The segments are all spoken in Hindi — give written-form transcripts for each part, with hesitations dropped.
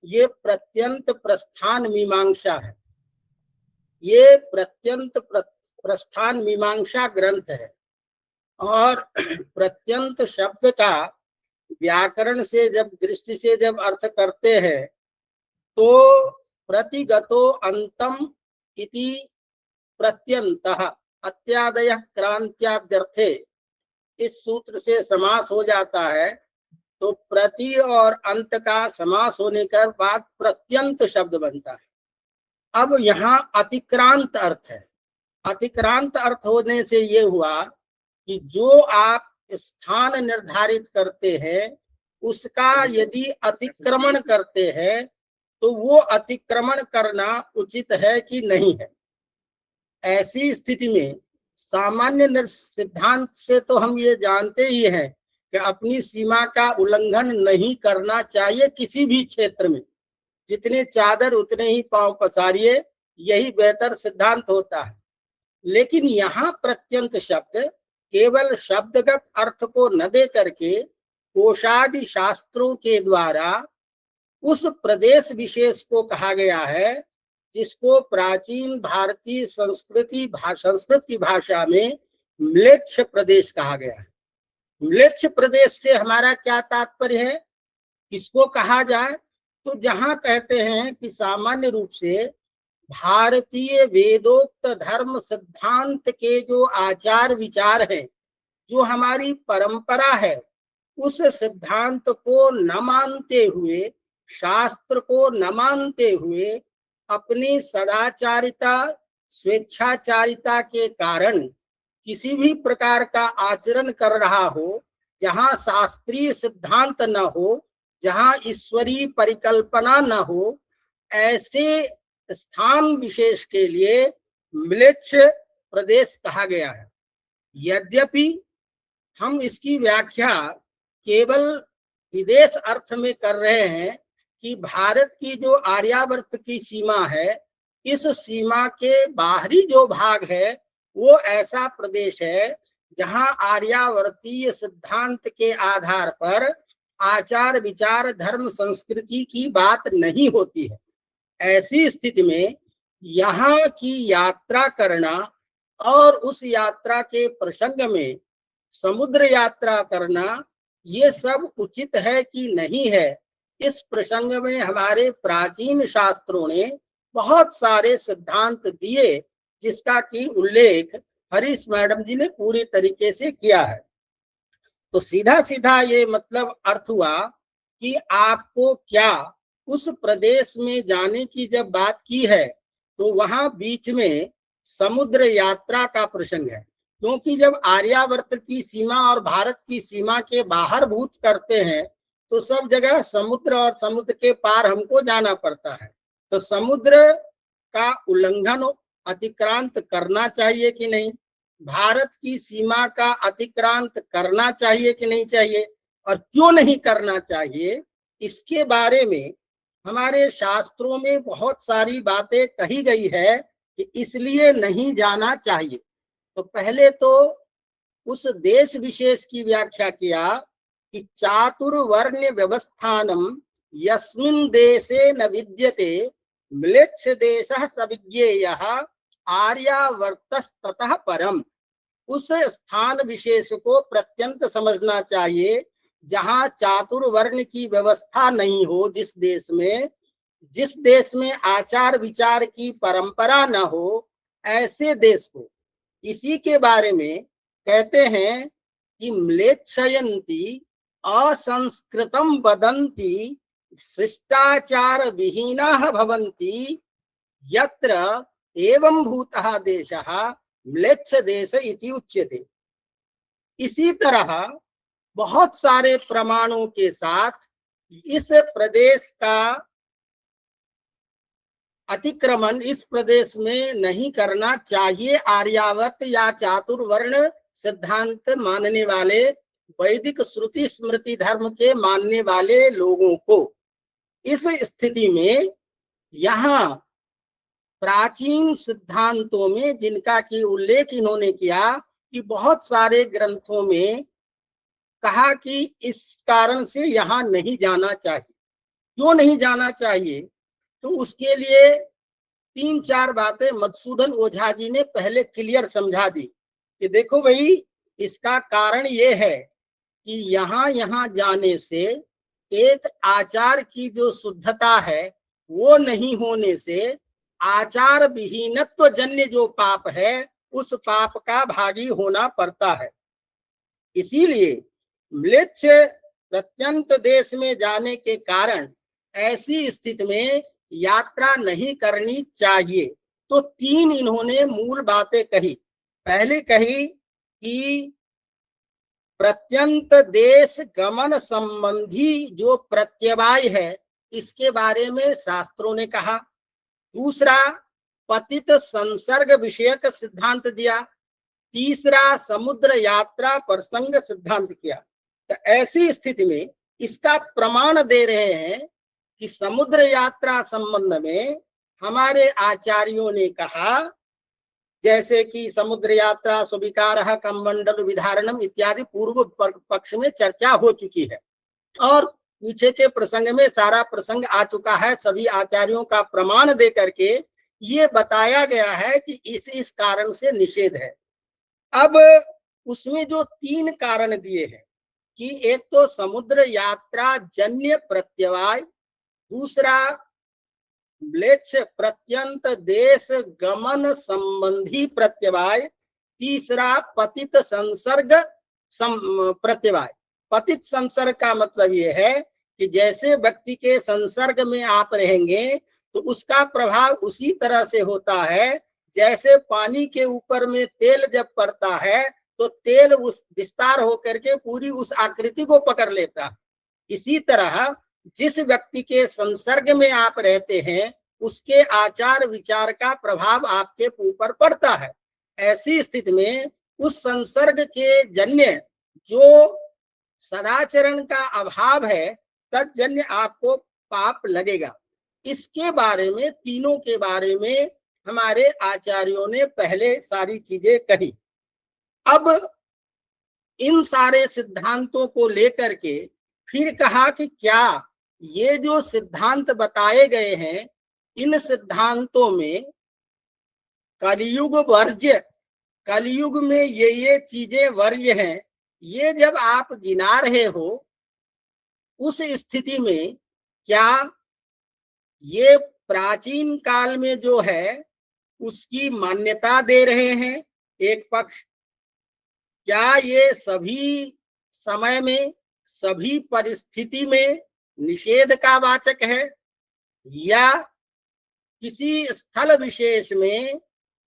ये प्रत्यंत प्रस्थान मीमांसा है। ये प्रत्यंत प्रस्थान मीमांसा ग्रंथ है। और प्रत्यंत शब्द का व्याकरण से जब दृष्टि से जब अर्थ करते हैं तो प्रतिगतो अंतम इति प्रत्यंतः अत्यादय क्रांत्याद्यर्थे, इस सूत्र से समास हो जाता है। तो प्रति और अंत का समास होने के बाद प्रत्यंत शब्द बनता है। अब यहाँ अतिक्रांत अर्थ है। अतिक्रांत अर्थ होने से ये हुआ कि जो आप स्थान निर्धारित करते हैं उसका यदि अतिक्रमण करते हैं तो वो अतिक्रमण करना उचित है कि नहीं है। ऐसी स्थिति में सामान्य सिद्धांत से तो हम ये जानते ही हैं कि अपनी सीमा का उल्लंघन नहीं करना चाहिए किसी भी क्षेत्र में। जितने चादर उतने ही पांव पसारिए, यही बेहतर सिद्धांत होता है। लेकिन यहाँ प्रत्यंत शब्द केवल शब्दगत अर्थ को न दे करके कोशादि शास्त्रों के द्वारा उस प्रदेश विशेष को कहा गया है जिसको प्राचीन भारतीय संस्कृत की भाषा में म्लेच्छ प्रदेश कहा गया है। म्लेच्छ प्रदेश से हमारा क्या तात्पर्य है, किसको कहा जाए? तो जहां कहते हैं कि सामान्य रूप से भारतीय वेदोक्त धर्म सिद्धांत के जो आचार विचार हैं, जो हमारी परंपरा है, उस सिद्धांत को न मानते हुए, शास्त्र को न मानते हुए अपनी सदाचारिता स्वेच्छाचारिता के कारण किसी भी प्रकार का आचरण कर रहा हो, जहां शास्त्रीय सिद्धांत न हो, जहां ईश्वरीय परिकल्पना न हो, ऐसे स्थान विशेष के लिए म्लेच्छ प्रदेश कहा गया है। यद्यपि हम इसकी व्याख्या केवल विदेश अर्थ में कर रहे हैं कि भारत की जो आर्यावर्त की सीमा है, इस सीमा के बाहरी जो भाग है वो ऐसा प्रदेश है जहां आर्यावर्तीय सिद्धांत के आधार पर आचार विचार धर्म संस्कृति की बात नहीं होती है। ऐसी स्थिति में यहाँ की यात्रा करना और उस यात्रा के प्रसंग में समुद्र यात्रा करना, ये सब उचित है कि नहीं है, इस प्रसंग में हमारे प्राचीन शास्त्रों ने बहुत सारे सिद्धांत दिए जिसका कि उल्लेख हरीश मैडम जी ने पूरी तरीके से किया है। तो सीधा सीधा ये मतलब अर्थ हुआ कि आपको क्या उस प्रदेश में जाने की जब बात की है तो वहां बीच में समुद्र यात्रा का प्रसंग है, क्योंकि जब आर्यावर्त की सीमा और भारत की सीमा के बाहर भूत करते हैं तो सब जगह समुद्र और समुद्र के पार हमको जाना पड़ता है। तो समुद्र का उल्लंघन अतिक्रांत करना चाहिए कि नहीं, भारत की सीमा का अतिक्रांत करना चाहिए कि नहीं चाहिए, और क्यों नहीं करना चाहिए, इसके बारे में हमारे शास्त्रों में बहुत सारी बातें कही गई है कि इसलिए नहीं जाना चाहिए। तो पहले तो उस देश विशेष की व्याख्या किया कि चातुर्वर्ण व्यवस्थानम यस्मिन् देशे न विद्यते म्लेच्छ देशः स विज्ञेयः आर्यावर्तस्ततः परम। उस स्थान विशेष को प्रत्यंत समझना चाहिए जहां चातुर्वर्ण की व्यवस्था नहीं हो, जिस देश में आचार विचार की परंपरा न हो, ऐसे देश को। इसी के बारे में कहते हैं कि म्लेच्छयन्ति असंस्कृतम वदन्ति शिष्टाचार विहीनाः भवन्ति यत्र एवं भूतः देशः म्लेच्छ देश इति उच्यते। इसी तरह बहुत सारे प्रमाणों के साथ इस प्रदेश का अतिक्रमण इस प्रदेश में नहीं करना चाहिए। आर्यावर्त या चातुर्वर्ण सिद्धांत मानने वाले, वैदिक श्रुति स्मृति धर्म के मानने वाले लोगों को इस स्थिति में यहाँ प्राचीन सिद्धांतों में, जिनका की उल्लेख इन्होंने किया कि बहुत सारे ग्रंथों में कहा कि इस कारण से यहाँ नहीं जाना चाहिए, क्यों नहीं जाना चाहिए, तो उसके लिए 3-4 बातें मधुसूदन ओझा जी ने पहले क्लियर समझा दी कि देखो भाई, इसका कारण ये है कि यहाँ यहाँ जाने से एक आचार की जो शुद्धता है वो नहीं होने से आचार विहीनत्व जन्य जो पाप है उस पाप का भागी होना पड़ता है। इसीलिए म्लेच्छ प्रत्यंत देश में जाने के कारण ऐसी स्थिति में यात्रा नहीं करनी चाहिए। तो 3 इन्होंने मूल बातें कही। पहले कही कि प्रत्यंत देश गमन संबंधी जो प्रत्यवाय है इसके बारे में शास्त्रों ने कहा। दूसरा, पतित संसर्ग विषयक सिद्धांत दिया। तीसरा, समुद्र यात्रा प्रसंग सिद्धांत किया। तो ऐसी स्थिति में इसका प्रमाण दे रहे हैं कि समुद्र यात्रा संबंध में हमारे आचार्यों ने कहा, जैसे कि समुद्र यात्रा स्वीकारः कमंडल विधारणम इत्यादि पूर्व पक्ष में चर्चा हो चुकी है और पीछे के प्रसंग में सारा प्रसंग आ चुका है। सभी आचार्यों का प्रमाण दे करके ये बताया गया है कि इस कारण से निषेध है। अब उसमें जो 3 कारण दिए हैं कि एक तो समुद्र यात्रा जन्य प्रत्यवाय, दूसरा म्लेच्छ प्रत्यंत देश गमन संबंधी प्रत्यवाय, तीसरा पतित संसर्ग प्रत्यवाय। पतित संसर्ग का मतलब ये है कि जैसे व्यक्ति के संसर्ग में आप रहेंगे तो उसका प्रभाव उसी तरह से होता है जैसे पानी के ऊपर में तेल जब पड़ता है तो तेल उस विस्तार होकर के पूरी उस आकृति को पकड़ लेता है। इसी तरह जिस व्यक्ति के संसर्ग में आप रहते हैं उसके आचार विचार का प्रभाव आपके ऊपर पड़ता है। ऐसी स्थिति में उस संसर्ग के जन्य जो सदाचरण का अभाव है तत्जन्य आपको पाप लगेगा। इसके बारे में, तीनों के बारे में हमारे आचार्यों ने पहले सारी चीजें कही। अब इन सारे सिद्धांतों को लेकर के फिर कहा कि क्या ये जो सिद्धांत बताए गए हैं इन सिद्धांतों में कलयुग वर्ज्य, कलयुग में ये चीजें वर्ज्य हैं, ये जब आप गिना रहे हो उस स्थिति में क्या ये प्राचीन काल में जो है उसकी मान्यता दे रहे हैं एक पक्ष, क्या ये सभी समय में सभी परिस्थिति में निषेध का वाचक है या किसी स्थल विशेष में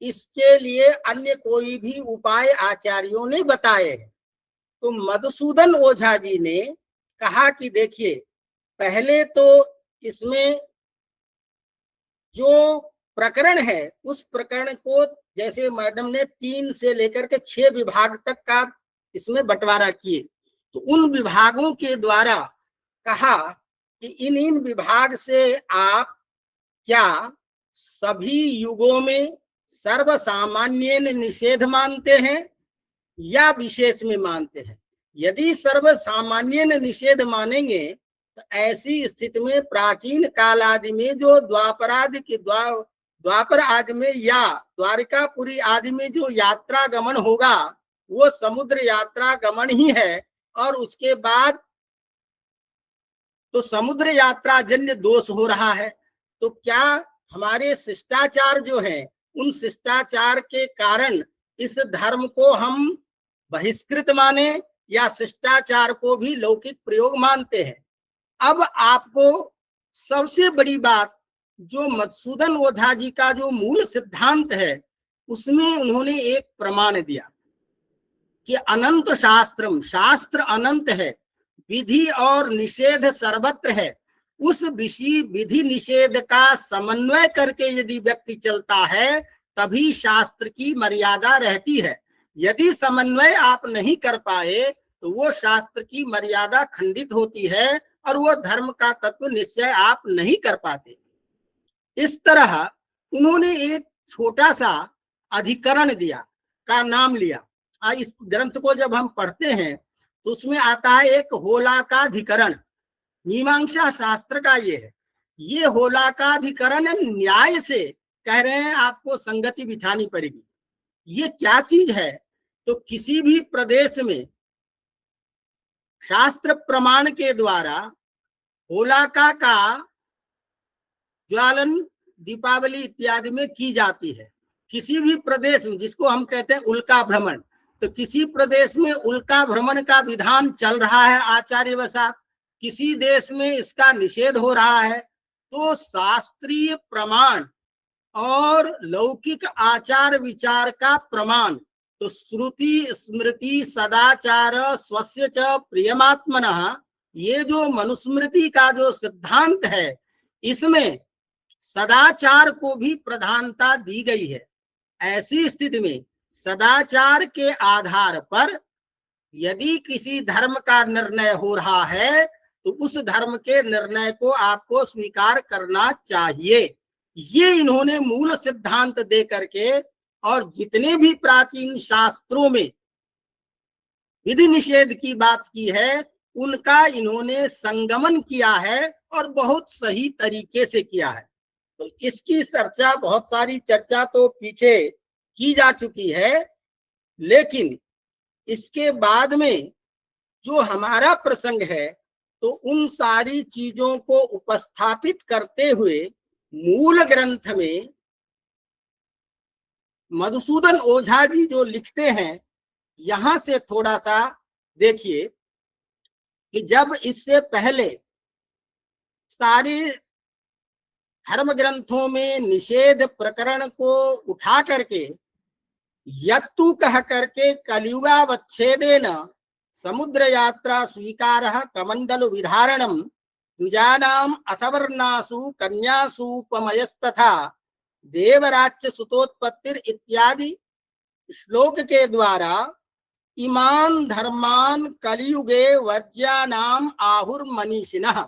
इसके लिए अन्य कोई भी उपाय आचार्यों ने बताए हैं। तो मधुसूदन ओझा जी ने कहा कि देखिए, पहले तो इसमें जो प्रकरण है उस प्रकरण को जैसे मैडम ने 3 से लेकर के 6 विभाग तक का इसमें बंटवारा किए, तो उन विभागों के द्वारा कहा कि इन विभाग से आप क्या सभी युगों में सर्वसामान्य निषेध मानते हैं या विशेष में मानते हैं। यदि सर्वसामान्य निषेध मानेंगे तो ऐसी स्थिति में प्राचीन काल आदि में जो द्वापरादि के द्वापर आदि में या द्वारिकापुरी आदि में जो यात्रा गमन होगा वो समुद्र यात्रा गमन ही है और उसके बाद तो समुद्र यात्रा जन्य दोष हो रहा है। तो क्या हमारे शिष्टाचार जो है उन शिष्टाचार के कारण इस धर्म को हम बहिष्कृत माने या शिष्टाचार को भी लौकिक प्रयोग मानते हैं। अब आपको सबसे बड़ी बात जो मधुसूदन ओझा जी का जो मूल सिद्धांत है उसमें उन्होंने एक प्रमाण दिया कि अनंत शास्त्रम, शास्त्र अनंत है, विधि और निषेध सर्वत्र है। उस विधि निषेध का समन्वय करके यदि व्यक्ति चलता है तभी शास्त्र की मर्यादा रहती है। यदि समन्वय आप नहीं कर पाए तो वो शास्त्र की मर्यादा खंडित होती है और वो धर्म का तत्व निश्चय आप नहीं कर पाते। इस तरह उन्होंने एक छोटा सा अधिकरण दिया का नाम लिया। इस ग्रंथ को जब हम पढ़ते हैं तो उसमें आता है एक होला का अधिकरण। मीमांसा शास्त्र का ये है। ये होलाकाधिकरण न्याय से कह रहे हैं आपको संगति बिठानी पड़ेगी। ये क्या चीज है? तो किसी भी प्रदेश में शास्त्र प्रमाण के द्वारा होलाका का ज्वालन दीपावली इत्यादि में की जाती है। किसी भी प्रदेश में, जिसको हम कहते हैं उल्का भ्रमण, तो किसी प्रदेश में उल्का भ्रमण का विधान चल रहा है आचार्यवशात, किसी देश में इसका निषेध हो रहा है। तो शास्त्रीय प्रमाण और लौकिक आचार विचार का प्रमाण, तो श्रुति स्मृति सदाचार स्वस्य च प्रियमात्मनः, ये जो मनुस्मृति का जो सिद्धांत है, इसमें सदाचार को भी प्रधानता दी गई है। ऐसी स्थिति में सदाचार के आधार पर यदि किसी धर्म का निर्णय हो रहा है तो उस धर्म के निर्णय को आपको स्वीकार करना चाहिए। ये इन्होंने मूल सिद्धांत दे करके, और जितने भी प्राचीन शास्त्रों में विधि निषेध की बात की है उनका इन्होंने संगमन किया है और बहुत सही तरीके से किया है। तो इसकी चर्चा, बहुत सारी चर्चा तो पीछे की जा चुकी है, लेकिन इसके बाद में जो हमारा प्रसंग है तो उन सारी चीजों को उपस्थापित करते हुए मूल ग्रंथ में मधुसूदन ओझा जी जो लिखते हैं, यहां से थोड़ा सा देखिए कि जब इससे पहले सारी धर्म ग्रंथों में निषेध प्रकरण को उठा करके यत्तु कह करके कलियुगावच्छेदेन समुद्र यात्रा स्वीकारः कमंडल विधारणम द्विजानाम असवर्णासु कन्यासूपमयस्तथा देवराज्य सुतोत्पत्तिर इत्यादि श्लोक के द्वारा इमान धर्मान कलियुगे वर्ज्यानाम आहुर्मनीषिणः,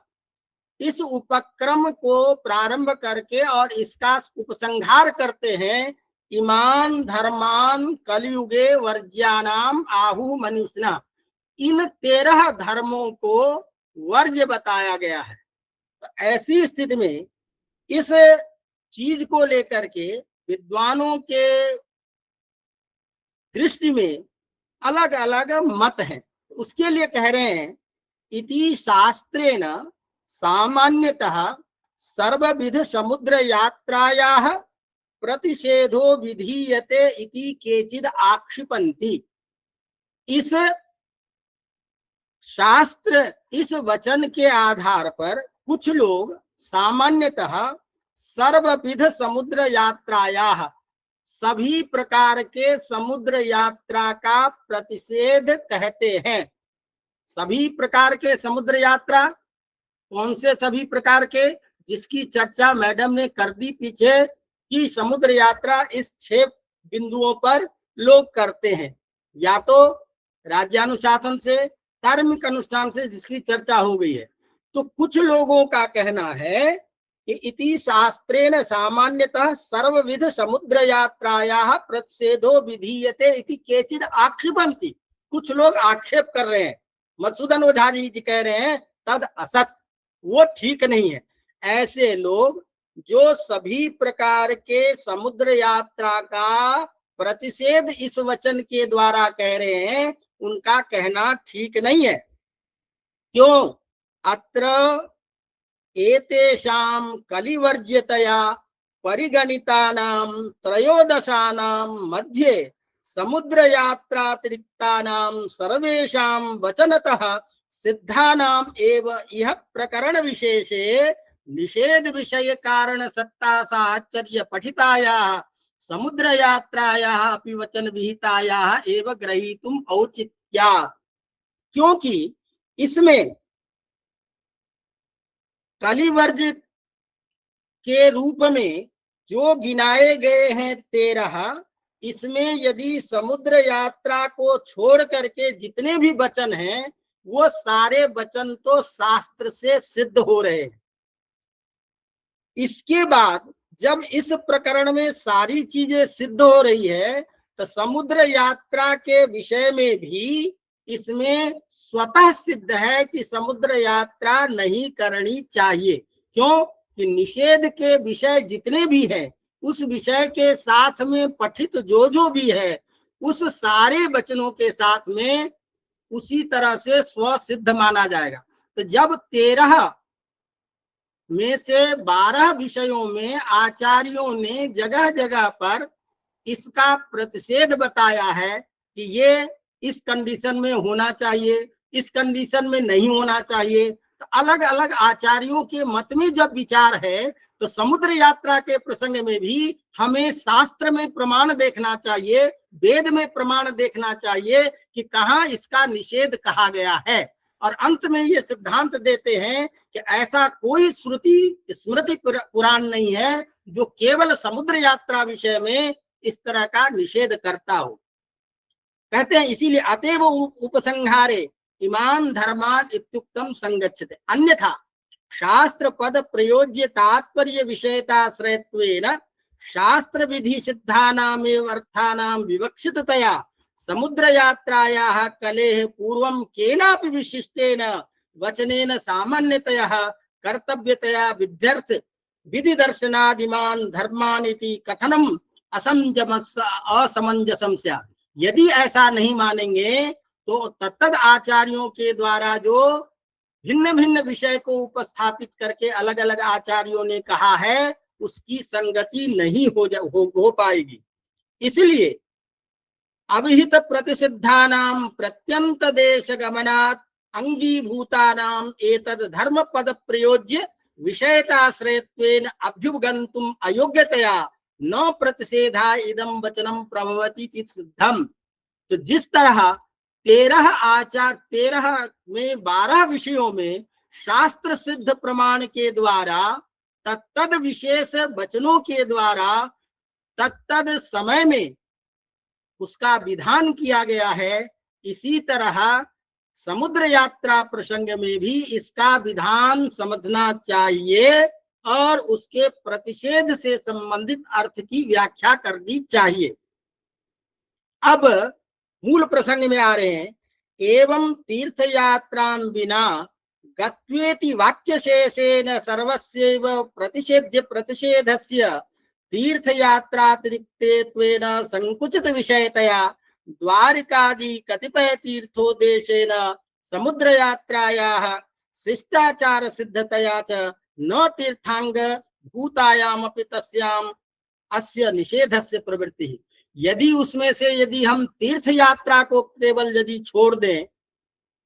इस उपक्रम को प्रारंभ करके और इसका उपसंहार करते हैं। इमान धर्मान कलियुगे वर्ज्यानाम आहु मनुष्य, इन 13 धर्मों को वर्ज्य बताया गया है। तो ऐसी स्थिति में इस चीज को लेकर के विद्वानों के दृष्टि में अलग अलग मत हैं। उसके लिए कह रहे हैं इति शास्त्रेण सामान्यतः सर्वविध समुद्र यात्रायाः प्रतिषेधो विधीयते इति केचिद आक्षिपन्ति। इस शास्त्र, इस वचन के आधार पर कुछ लोग सामान्यतः सर्वविध समुद्र यात्रायाः, सभी प्रकार के समुद्र यात्रा का प्रतिषेध कहते हैं। सभी प्रकार के समुद्र यात्रा, कौन से सभी प्रकार के, जिसकी चर्चा मैडम ने कर दी पीछे कि समुद्र यात्रा इस 6 बिंदुओं पर लोग करते हैं, या तो राज्यानुशासन से, धार्मिक अनुष्ठान से, जिसकी चर्चा हो गई है। तो कुछ लोगों का कहना है कि इति शास्त्रेण सामान्यतः सर्वविध समुद्र यात्रायाः प्रतिषेधो विधीयते इति केचिद आक्षिपन्ति। कुछ लोग आक्षेप कर रहे हैं, मधुसूदन ओझा जी कह रहे हैं तद असत, वो ठीक नहीं है। ऐसे लोग जो सभी प्रकार के समुद्र यात्रा का प्रतिषेध इस वचन के द्वारा कह रहे हैं, उनका कहना ठीक नहीं है। क्यों? अत्र एतेषां कलिवर्ज्यतया परिगणितानां त्रयोदशानां मध्ये समुद्र यात्रातिरिक्तानां सर्वेषां वचनतः सिद्धानां एव इह प्रकरण विशेषे निषेध विषय कारण सत्ता साहचर्य पठितायाः समुद्र यात्रायाः अपि वचन विहितायाः एव ग्रहीतुम् औचित्यात्। क्योंकि इसमें कलिवर्ज के रूप में जो गिनाए गए हैं 13, इसमें यदि समुद्र यात्रा को छोड़ करके जितने भी वचन हैं वो सारे वचन तो शास्त्र से सिद्ध हो रहे हैं। इसके बाद जब इस प्रकरण में सारी चीजें सिद्ध हो रही है तो समुद्र यात्रा के विषय में भी इसमें स्वतः सिद्ध है कि समुद्र यात्रा नहीं करनी चाहिए। क्यों? कि निषेध के विषय जितने भी हैं, उस विषय के साथ में पठित जो भी है, उस सारे वचनों के साथ में उसी तरह से स्वसिद्ध माना जाएगा। तो जब 13 में से 12 विषयों में आचार्यों ने जगह जगह पर इसका प्रतिषेध बताया है कि ये इस कंडीशन में होना चाहिए, इस कंडीशन में नहीं होना चाहिए, तो अलग अलग आचार्यों के मत में जब विचार है, तो समुद्र यात्रा के प्रसंग में भी हमें शास्त्र में प्रमाण देखना चाहिए, वेद में प्रमाण देखना चाहिए कि कहाँ इसका निषेध कहा गया है। और अंत में ये सिद्धांत देते हैं कि ऐसा कोई श्रुति स्मृति पुराण नहीं है जो केवल समुद्र यात्रा विषय में इस तरह का निषेध करता हो। कहते हैं इसीलिए अतएव उपसंहारे इमान धर्मान इत्युक्तम संगच्छते, अन्यथा शास्त्र पद प्रयोज्य तात्पर्य विषयताश्रयत्वेन शास्त्र विधि सिद्धानामेव अर्थानां विवक्षिततया समुद्र यात्रायाः कलेः पूर्वं केनापि विशिष्टेन वचनेन सामान्यतया कर्तव्यतया विध्यर्थ विधि दर्शनादिमान धर्मान इति कथनम असमंजसम स्यात्। यदि ऐसा नहीं मानेंगे तो तत्तद आचार्यों के द्वारा जो भिन्न भिन्न विषय को उपस्थापित करके अलग अलग आचार्यों ने कहा है, उसकी संगति नहीं हो पाएगी। इसलिए अभिहित प्रतिषिद्धानां प्रत्यंत देश गमनात् अंगीभूतानां एतद् धर्म पद प्रयोज्य विषयताश्रयत्वेन अभ्युपगन्तुम् अयोग्यतया न प्रतिषेधा इदं वचनम प्रभवति सिद्धम। तो जिस तरह 13 में 12 विषयों में शास्त्र सिद्ध प्रमाण के द्वारा तत्तद विशेष वचनों के द्वारा तत्तद समय में उसका विधान किया गया है, इसी तरह समुद्र यात्रा प्रसंग में भी इसका विधान समझना चाहिए और उसके प्रतिषेध से संबंधित अर्थ की व्याख्या करनी चाहिए। अब मूल प्रसंग में आ रहे हैं। एवं तीर्थ यात्रां विना गत्वेति वाक्यशेषेण सर्वस्यैव प्रतिषेध्य प्रतिषेधस्य तीर्थ यात्रातिरिक्तेत्वेन संकुचित विषयतया द्वारिकादि कतिपय तीर्थोदेशेन समुद्र यात्रायाः शिष्टाचार सिद्धतया च न तीर्थांग भूतायामपि तस्याम अस्य निषेधस्य प्रवृत्ति। यदि उसमें से यदि हम तीर्थ यात्रा को केवल यदि छोड़ दें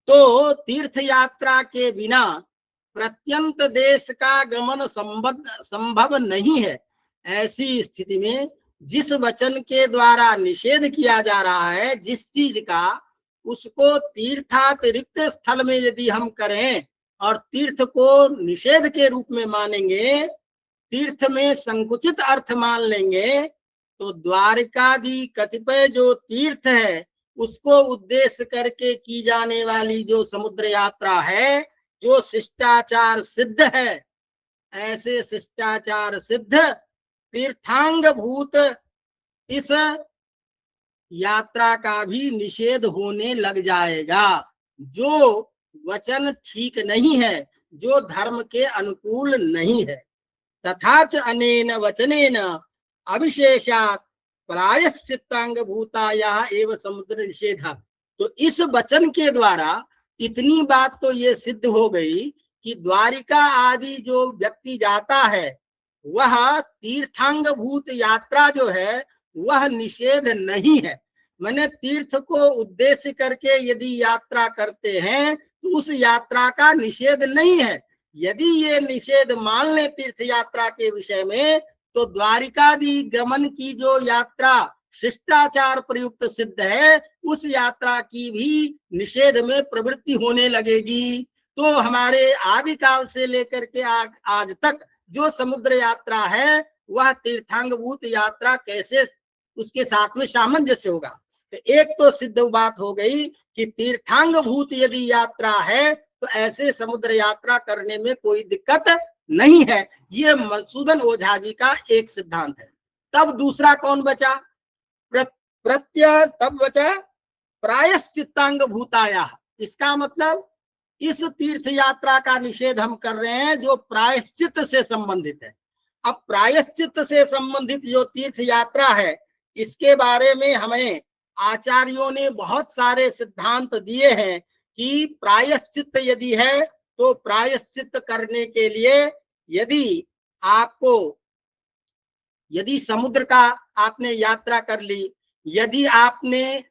तो तीर्थ यात्रा के बिना प्रत्यंत देश का गमन संभव नहीं है। ऐसी स्थिति में जिस वचन के द्वारा निषेध किया जा रहा है जिस चीज का, उसको तीर्थातिरिक्त स्थल में यदि हम करें और तीर्थ को निषेध के रूप में मानेंगे, तीर्थ में संकुचित अर्थ मान लेंगे, तो द्वारिकादि कतिपय जो तीर्थ है उसको उद्देश्य करके की जाने वाली जो समुद्र यात्रा है, जो शिष्टाचार सिद्ध है, ऐसे शिष्टाचार सिद्ध तीर्थांग भूत इस यात्रा का भी निषेध होने लग जाएगा, जो वचन ठीक नहीं है, जो धर्म के अनुकूल नहीं है। तथाच अनेन वचनेन अविशेषात् प्रायश्चित्तांग भूतायाः एव समुद्र निषेधा। तो इस वचन के द्वारा इतनी बात तो ये सिद्ध हो गई कि द्वारिका आदि जो व्यक्ति जाता है वह तीर्थांग भूत यात्रा जो है वह निषेध नहीं है। मैंने तीर्थ को उद्देश्य करके यदि यात्रा करते हैं तो उस यात्रा का निषेध नहीं है। यदि ये निषेध मान ले तीर्थ यात्रा के विषय में, तो द्वारिकादि गमन की जो यात्रा शिष्टाचार प्रयुक्त सिद्ध है, उस यात्रा की भी निषेध में प्रवृत्ति होने लगेगी। तो हमारे आदिकाल से लेकर के आज तक जो समुद्र यात्रा है वह तीर्थांगभूत यात्रा कैसे उसके साथ में सामंजस्य होगा। तो एक तो सिद्ध बात हो गई कि तीर्थांगभूत यदि यात्रा है तो ऐसे समुद्र यात्रा करने में कोई दिक्कत नहीं है। ये मधुसूदन ओझा जी का एक सिद्धांत है। तब दूसरा कौन बचा? तब बचा प्रायश्चित्तांग भूताया, इसका मतलब इस तीर्थ यात्रा का निषेध हम कर रहे हैं जो प्रायश्चित से संबंधित है। अब प्रायश्चित से संबंधित जो तीर्थ यात्रा है, इसके बारे में हमें आचार्यों ने बहुत सारे सिद्धांत दिए हैं कि प्रायश्चित यदि है तो प्रायश्चित करने के लिए यदि समुद्र का आपने यात्रा कर ली, यदि आपने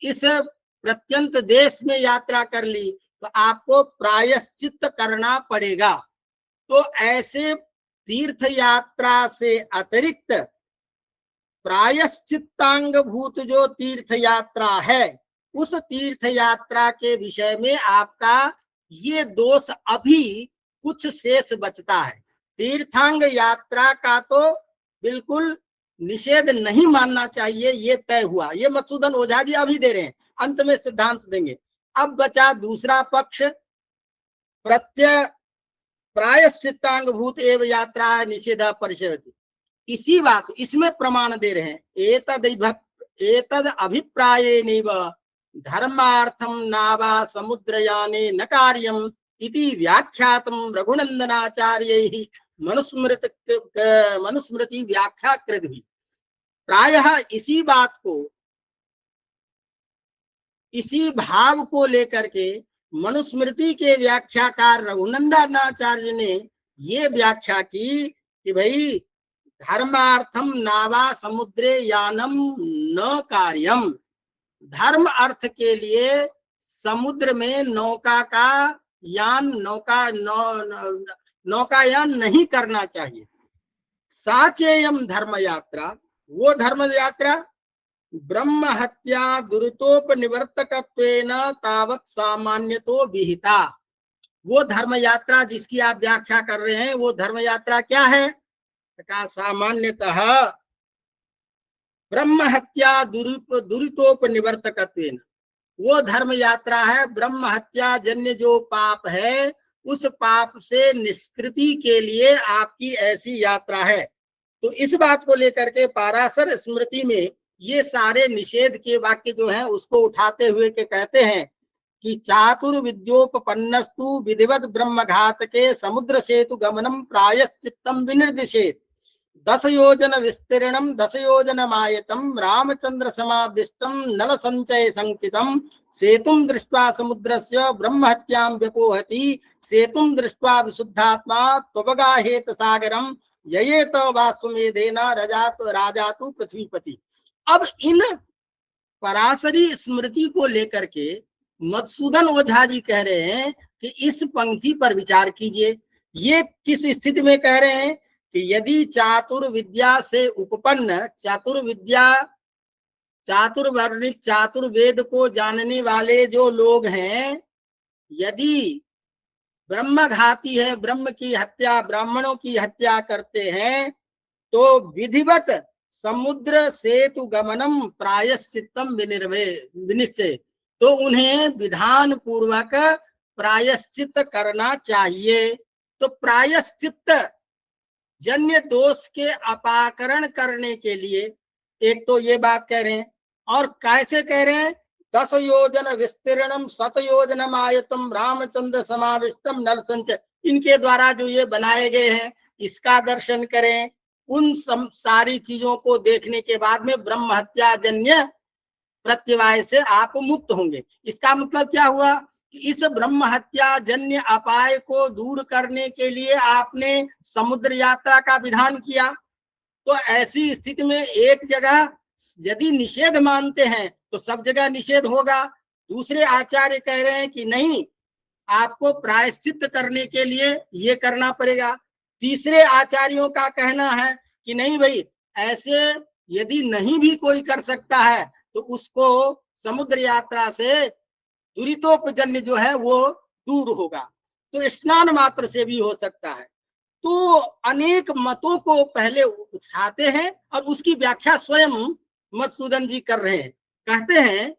इस प्रत्यंत देश में यात्रा कर ली, तो आपको प्रायश्चित करना पड़ेगा। तो ऐसे तीर्थ यात्रा से अतिरिक्त प्रायश्चित्तांग भूत जो तीर्थ यात्रा है, उस तीर्थ यात्रा के विषय में आपका ये दोष अभी कुछ शेष बचता है। तीर्थांग यात्रा का तो बिल्कुल निषेध नहीं मानना चाहिए, ये तय हुआ। ये मधुसूदन ओझा जी अभी दे रहे हैं, अंत में सिद्धांत देंगे। अब बचा दूसरा पक्ष, प्रायश्चित्तांग भूत एवं यात्रा निषेध परिषद। इसी बात, इसमें प्रमाण दे रहे हैं, एतद अभिप्रायेनैव धर्मार्थम नावा समुद्रयाने न कार्यम इति व्याख्यातम रघुनंदनाचार्यैः मनुस्मृति व्याख्याकृत भी। प्रायः इसी बात को, इसी भाव को लेकर के मनुस्मृति के व्याख्याकार रघुनंदनाचार्य ने ये व्याख्या की कि भाई धर्मार्थम नावा समुद्रे यानम न कार्यम, धर्म अर्थ के लिए समुद्र में नौकायान नहीं करना चाहिए। साचेयम धर्म यात्रा, वो धर्म यात्रा ब्रह्म हत्या दुरितोपनिवर्तकत्वेन तावत् सामान्यतो विहिता। वो धर्म यात्रा जिसकी आप व्याख्या कर रहे हैं, वो धर्म यात्रा क्या है? का सामान्यतः ब्रह्म हत्या दुरितोपनिवर्तकत्वेन, वो धर्म यात्रा है ब्रह्म हत्या जन्य जो पाप है, उस पाप से निष्कृति के लिए आपकी ऐसी यात्रा है। तो इस बात को लेकर के पाराशर स्मृति में ये सारे निषेध के वाक्य जो हैं उसको उठाते हुए के कहते हैं कि चातुर्विद्योपपन्नस्तु विधिवत ब्रह्मघात के समुद्र सेतु गमनम प्रायश्चित्तम विनिर्दिशेत 10 योजन विस्तीर्णम 10 योजनमायतम रामचंद्र समादिष्टम नल संचय संचितम सेतुम दृष्ट्वा समुद्रस्य ब्रह्महत्यां व्यपोहति सेतुम दृष्ट्वा विशुद्धात्मा त्वगाहेत सागरम ययेत वासुमेधेन राजातु पृथ्वीपति। अब इन पराशरी स्मृति को लेकर के मधुसूदन ओझा जी कह रहे हैं कि इस पंक्ति पर विचार कीजिए। ये किस स्थिति में कह रहे हैं कि यदि चातुर्विद्या से उपपन्न, चातुर्वर्णिक चातुर्वेद को जानने वाले जो लोग हैं, यदि ब्रह्मघाती है, ब्रह्म की हत्या, ब्राह्मणों की हत्या करते हैं, तो विधिवत समुद्र सेतु गमनम प्रायश्चित्तम विनिश्चय, तो उन्हें विधान पूर्वक प्रायश्चित करना चाहिए। तो प्रायश्चित जन्य दोष के अपाकरण करने के लिए एक तो ये बात कह रहे हैं, और कैसे कह रहे हैं? 10 योजन विस्तीर्णम 7 योजनम आयतम रामचंद्र समाविष्टम नल संचय, इनके द्वारा जो ये बनाए गए हैं इसका दर्शन करें। उन सारी चीजों को देखने के बाद में ब्रह्म हत्या जन्य प्रत्यवाय से आप मुक्त होंगे। इसका मतलब क्या हुआ कि इस ब्रह्म हत्या जन्य अपाय को दूर करने के लिए आपने समुद्र यात्रा का विधान किया। तो ऐसी स्थिति में एक जगह यदि निषेध मानते हैं तो सब जगह निषेध होगा। दूसरे आचार्य कह रहे हैं कि नहीं, आपको प्रायश्चित करने के लिए ये करना पड़ेगा। तीसरे आचार्यों का कहना है कि नहीं भाई, ऐसे यदि नहीं भी कोई कर सकता है तो उसको समुद्र यात्रा से दुरितोपजन्य जो है वो दूर होगा, तो स्नान मात्र से भी हो सकता है। तो अनेक मतों को पहले उठाते हैं और उसकी व्याख्या स्वयं मधुसूदन जी कर रहे हैं। कहते हैं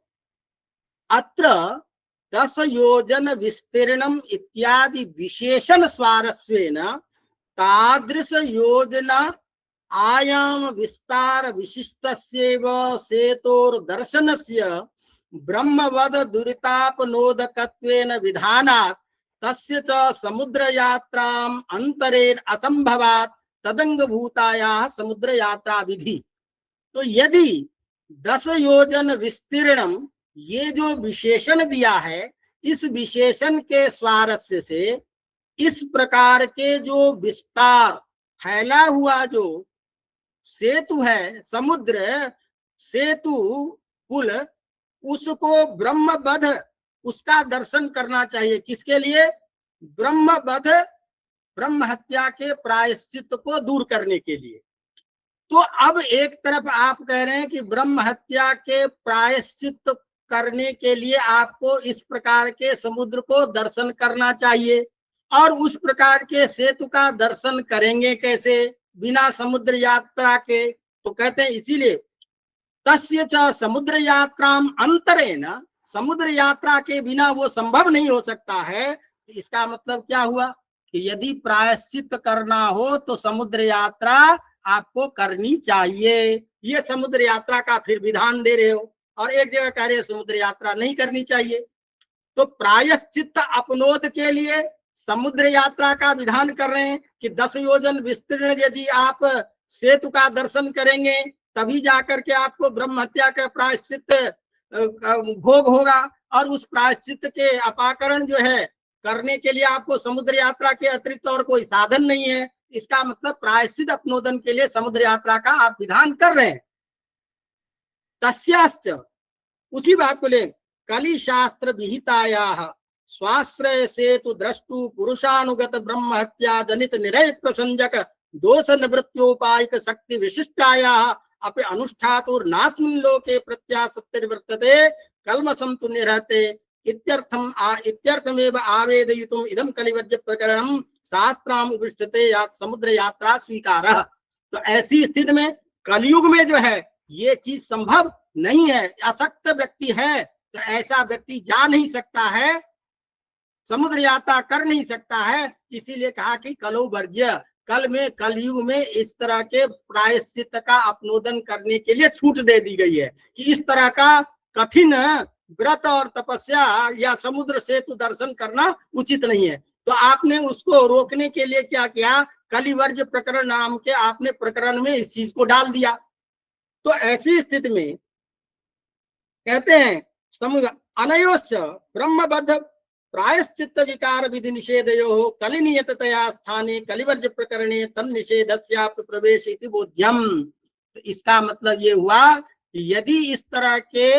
अत्र 10 योजन विस्तीर्णम इत्यादि विशेषण स्वारस्वेन तादृश योजना आयाम विस्तार विशिष्टस्यैव सेतोर दर्शनस्य ब्रह्मवद दुरितापनोदकत्वेन विधानात् तस्य च समुद्र यात्राम अंतरेण असंभवात् तदंगभूतायाः समुद्र यात्रा विधि। तो यदि 10 योजन विस्तीर्णम, ये जो विशेषण दिया है, इस विशेषण के स्वारस्य से इस प्रकार के जो विस्तार फैला हुआ जो सेतु है, समुद्र सेतु पुल, उसको ब्रह्मवध, उसका दर्शन करना चाहिए। किसके लिए? ब्रह्मवध, ब्रह्म हत्या के प्रायश्चित को दूर करने के लिए। तो अब एक तरफ आप कह रहे हैं कि ब्रह्म हत्या के प्रायश्चित करने के लिए आपको इस प्रकार के समुद्र को दर्शन करना चाहिए, और उस प्रकार के सेतु का दर्शन करेंगे कैसे? बिना समुद्र यात्रा के। तो कहते हैं इसीलिए तस्य च समुद्र यात्राम अंतरेण, समुद्र यात्रा के बिना वो संभव नहीं हो सकता है। इसका मतलब क्या हुआ कि यदि प्रायश्चित करना हो तो समुद्र यात्रा आपको करनी चाहिए। ये समुद्र यात्रा का फिर विधान दे रहे हो, और एक जगह कह रहे हो समुद्र यात्रा नहीं करनी चाहिए। तो प्रायश्चित अपनोद के लिए समुद्र यात्रा का विधान कर रहे हैं कि 10 योजन विस्तीर्ण यदि आप सेतु का दर्शन करेंगे तभी जाकर के आपको ब्रह्म हत्या का प्रायश्चित भोग होगा, और उस प्रायश्चित के अपाकरण जो है करने के लिए आपको समुद्र यात्रा के अतिरिक्त और कोई साधन नहीं है। इसका मतलब प्रायश्चित अपनोदन के लिए समुद्र यात्रा का आप विधान कर रहे हैं। तस्याश्च, उसी बात को ले, कलि शास्त्र विहितायाः स्वाश्रय सेतु द्रष्टु पुरुषानुगत ब्रह्म हत्या जनित निरय प्रसंजक दोष निवृत्त्योपायक शक्ति विशिष्टायाः अपि अनुष्ठातुर्नास्मिन् लोके प्रत्यासक्तिर्वर्तते कल्मषं तु निरहते इत्यर्थमेव आवेदयितुम् इदं कलिवर्ज्य प्रकरणं शास्त्राम उपृष्टते या समुद्र यात्रा स्वीकारः। तो ऐसी स्थिति में कलयुग में जो है ये चीज संभव नहीं है। असक्त व्यक्ति है तो ऐसा व्यक्ति जा नहीं सकता है, समुद्र यात्रा कर नहीं सकता है। इसीलिए कहा कि कलो वर्ज्य, कल में कलयुग में इस तरह के प्रायश्चित का अपनोदन करने के लिए छूट दे दी गई है कि इस तरह का कठिन व्रत और तपस्या या समुद्र सेतु दर्शन करना उचित नहीं है। तो आपने उसको रोकने के लिए क्या किया? कलिवर्ज्य प्रकरण नाम के आपने प्रकरण में इस चीज को डाल दिया। तो ऐसी स्थिति में कहते हैं समुद्र अनयोश्च ब्रह्मबद्ध प्रायश्चित्त विकार विधि निषेधयो कलिनियततया स्थाने कलिवर्ज्य प्रकरणे तन्निषेधस्यापि प्रवेश इति बोध्यम। तो इसका मतलब ये हुआ कि यदि इस तरह के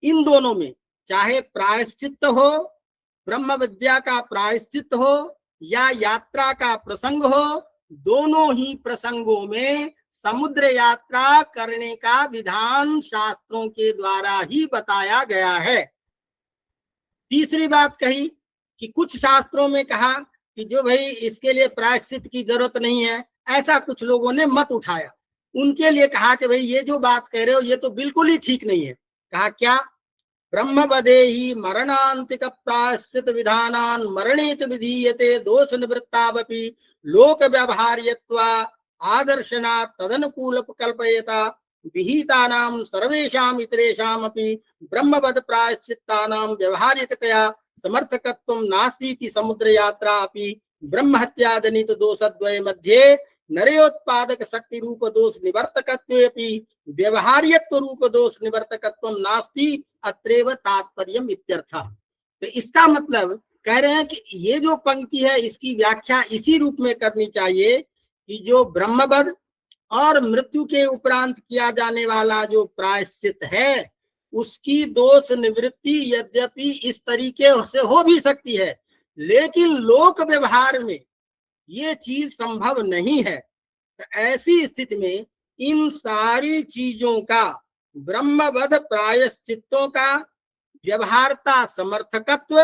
इन दोनों में चाहे प्रायश्चित्त हो, ब्रह्म विद्या का प्रायश्चित्त हो या यात्रा का प्रसंग हो, दोनों ही प्रसंगों में समुद्र यात्रा करने का विधान शास्त्रों के द्वारा ही बताया गया है। तीसरी बात कही कि कुछ शास्त्रों में कहा कि जो भाई इसके लिए प्रायश्चित की जरूरत नहीं है, ऐसा कुछ लोगों ने मत उठाया। उनके लिए कहा कि भाई ये जो बात कह रहे हो ये तो बिल्कुल ही ठीक नहीं है। कहा क्या? ब्रह्मवदेहि मरणांतिक प्रायश्चित विधानान् मरणेत विधीयते दोष निवृत्तावपि लोक व्यवहार्यत्वा आदर्शनात् तदनुकूल कल्पयेता विहितानां सर्वेषाम् इतरेषाम् अपि ब्रह्मवद प्रायश्चित्तानां व्यवहारिकतया समर्थकत्वं नास्ति इति समुद्र यात्रा अपि ब्रह्म हत्या जनित दोषद्वय मध्ये नरेयोत्पादक शक्ति रूप दोष निवर्तकत्वेपि व्यवहार्यत्व रूप दोष निवर्तकत्वं नास्ति अत्रैव तात्पर्यम् इत्यर्थः। तो इसका मतलब कह रहे हैं कि ये जो पंक्ति है इसकी व्याख्या इसी रूप में करनी चाहिए कि जो ब्रह्मवध और मृत्यु के उपरांत किया जाने वाला जो प्रायश्चित है उसकी दोष निवृत्ति यद्यपि इस तरीके से हो भी सकती है, लेकिन लोक व्यवहार में ये चीज संभव नहीं है। तो ऐसी स्थिति में इन सारी चीजों का, ब्रह्मवध प्रायश्चित्तों का व्यवहारता समर्थकत्व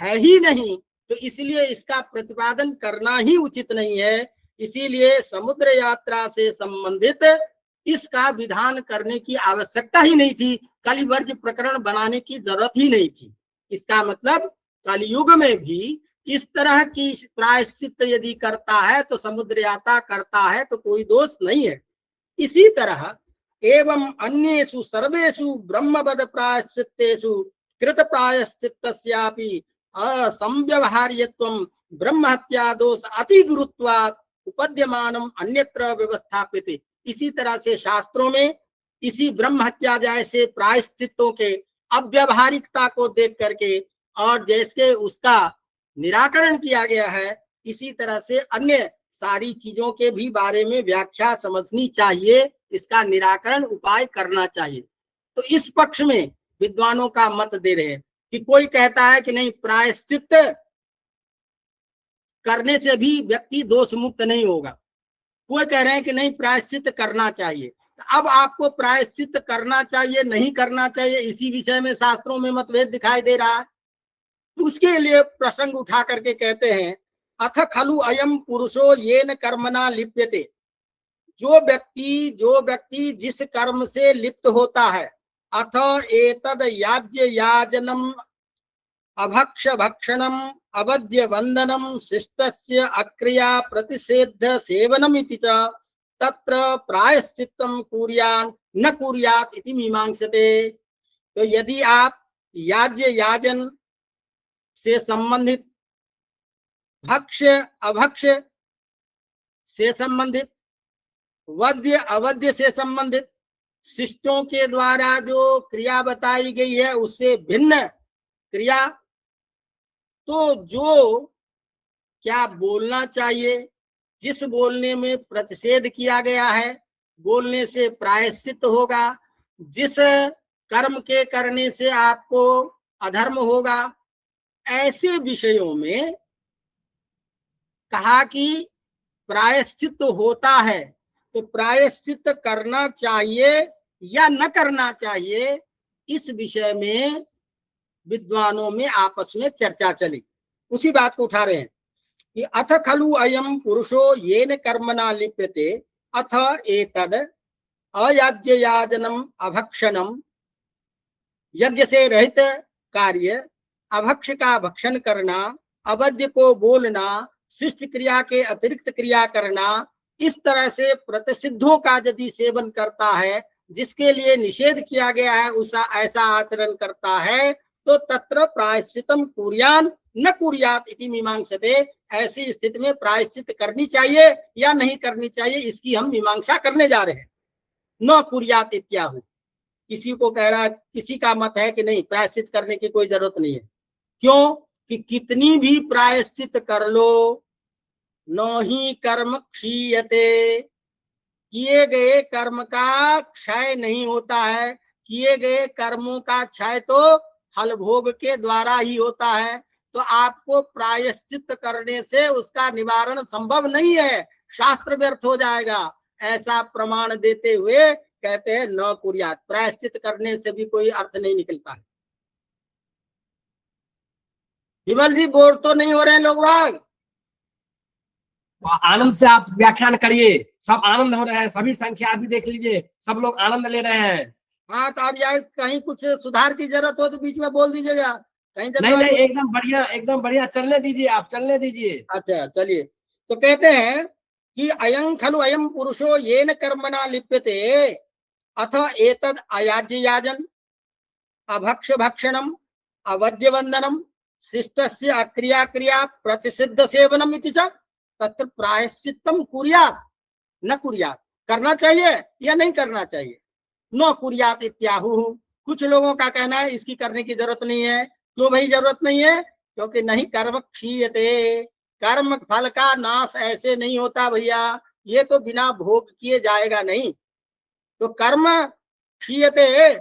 है ही नहीं, तो इसलिए इसका प्रतिपादन करना ही उचित नहीं है। इसीलिए समुद्र यात्रा से संबंधित इसका विधान करने की आवश्यकता ही नहीं थी, कलिवर्ज्य प्रकरण बनाने की जरूरत ही नहीं थी। इसका मतलब कलयुग में भी इस तरह की प्रायश्चित यदि करता है तो समुद्र यात्रा करता है तो कोई दोष नहीं है। इसी तरह एवं अन्येषु सर्वेषु ब्रह्मवद प्रायश्चित्तेषु कृत प्रायश्चित्तस्यापि असंव्यवहार्यत्वं ब्रह्म हत्या दोष अति गुरुत्वात् उपद्यमानम अन्यत्र व्यवस्थापित। इसी तरह से शास्त्रों में इसी ब्रह्म हत्या जैसे प्रायश्चित्तों के अव्यवहारिकता को देख करके और जैसे उसका निराकरण किया गया है, इसी तरह से अन्य सारी चीजों के भी बारे में व्याख्या समझनी चाहिए, इसका निराकरण उपाय करना चाहिए। तो इस पक्ष में विद्वानों का मत दे रहे हैं कि कोई कहता है कि नहीं, प्रायश्चित्त करने से भी व्यक्ति दोष मुक्त नहीं होगा। कोई कह रहे हैं कि नहीं, प्रायश्चित्त करना चाहिए। अब आपको प्रायश्चित्त करना चाहिए नहीं करना चाहिए, इसी विषय में शास्त्रों में मतभेद दिखाई दे रहा है। तो उसके लिए प्रसंग उठा करके कहते हैं, अथ खलु अयम पुरुषो येन कर्मणा लिप्यते। जो व्यक्ति जिस कर्म से लिप्त होता है, अथ एतद याज्य याजनम अभक्ष भक्षणम अवद्य वंदनम शिष्टस्य अक्रिया प्रतिषेध सेवनम इति च तत्र प्रायश्चित्तम कुर्यान् न कुर्यात् इति मीमांसते। तो यदि आप याज्य याजन से संबंधित, भक्ष अभक्ष से संबंधित, वद्य अवद्य से संबंधित, शिष्टों के द्वारा जो क्रिया बताई गई है उससे भिन्न क्रिया, तो जो क्या बोलना चाहिए, जिस बोलने में प्रतिषेध किया गया है, बोलने से प्रायश्चित होगा, जिस कर्म के करने से आपको अधर्म होगा, ऐसे विषयों में कहा कि प्रायश्चित होता है। तो प्रायश्चित करना चाहिए या न करना चाहिए, इस विषय में विद्वानों में आपस में चर्चा चली। उसी बात को उठा रहे हैं कि अथ खलु अयम पुरुषो येन कर्मणा लिप्यते अथ एतद अयाज्य याजनम अभक्षणम, यज्ञ से रहित कार्य, अभक्ष का भक्षण करना, अवद्य को बोलना, शिष्ट क्रिया के अतिरिक्त क्रिया करना, इस तरह से प्रतिषिद्धों का यदि सेवन करता है, जिसके लिए निषेध किया गया है उसा ऐसा आचरण करता है, तो तत्र प्रायश्चितम कुर्यान न कुर्यात इति मीमांसते। ऐसी स्थिति में प्रायश्चित करनी चाहिए या नहीं करनी चाहिए, इसकी हम मीमांसा करने जा रहे हैं। न कुर्यात इत्याहु, किसी को कह रहा है, किसी का मत है कि नहीं, प्रायश्चित करने की कोई जरूरत नहीं है। क्यों कि कितनी भी प्रायश्चित कर लो, न ही कर्म क्षीयते, किए गए कर्म का क्षय नहीं होता है। किए गए कर्मों का क्षय तो फल भोग के द्वारा ही होता है। तो आपको प्रायश्चित करने से उसका निवारण संभव नहीं है, शास्त्र व्यर्थ हो जाएगा। ऐसा प्रमाण देते हुए कहते हैं न कुर्यात, प्रायश्चित करने से भी कोई अर्थ नहीं निकलता है। विमल जी, बोर तो नहीं हो रहे हैं लोग बाग? आनंद से आप व्याख्यान करिए, सब आनंद हो रहे हैं, सभी संख्या भी देख लीजिए, सब लोग आनंद ले रहे हैं। हाँ, तो अब यार कहीं कुछ सुधार की जरूरत हो तो बीच में बोल दीजिएगा। कहीं नहीं नहीं, एकदम बढ़िया चलने दीजिए, आप चलने दीजिए। अच्छा चलिए। तो कहते हैं कि अयं खलु अयम पुरुषो येन कर्मणा लिप्यते अथ एतद अयाज्य याजन अभक्ष भक्षणम अवद्य वंदनम शिष्टस्य अक्रिया क्रिया प्रतिषिद्ध सेवनम इति च तत्र प्रायश्चित्तम कुर्यात् न कुर्यात्, करना चाहिए या नहीं करना चाहिए। न कुर्यात् इत्याहु, कुछ लोगों का कहना है इसकी करने की जरूरत नहीं है। क्यों भाई जरूरत नहीं है? क्योंकि नहीं कर्म क्षीयते, कर्म फल का नाश ऐसे नहीं होता भैया, ये तो बिना भोग किए जाएगा नहीं। तो कर्म क्षीयते,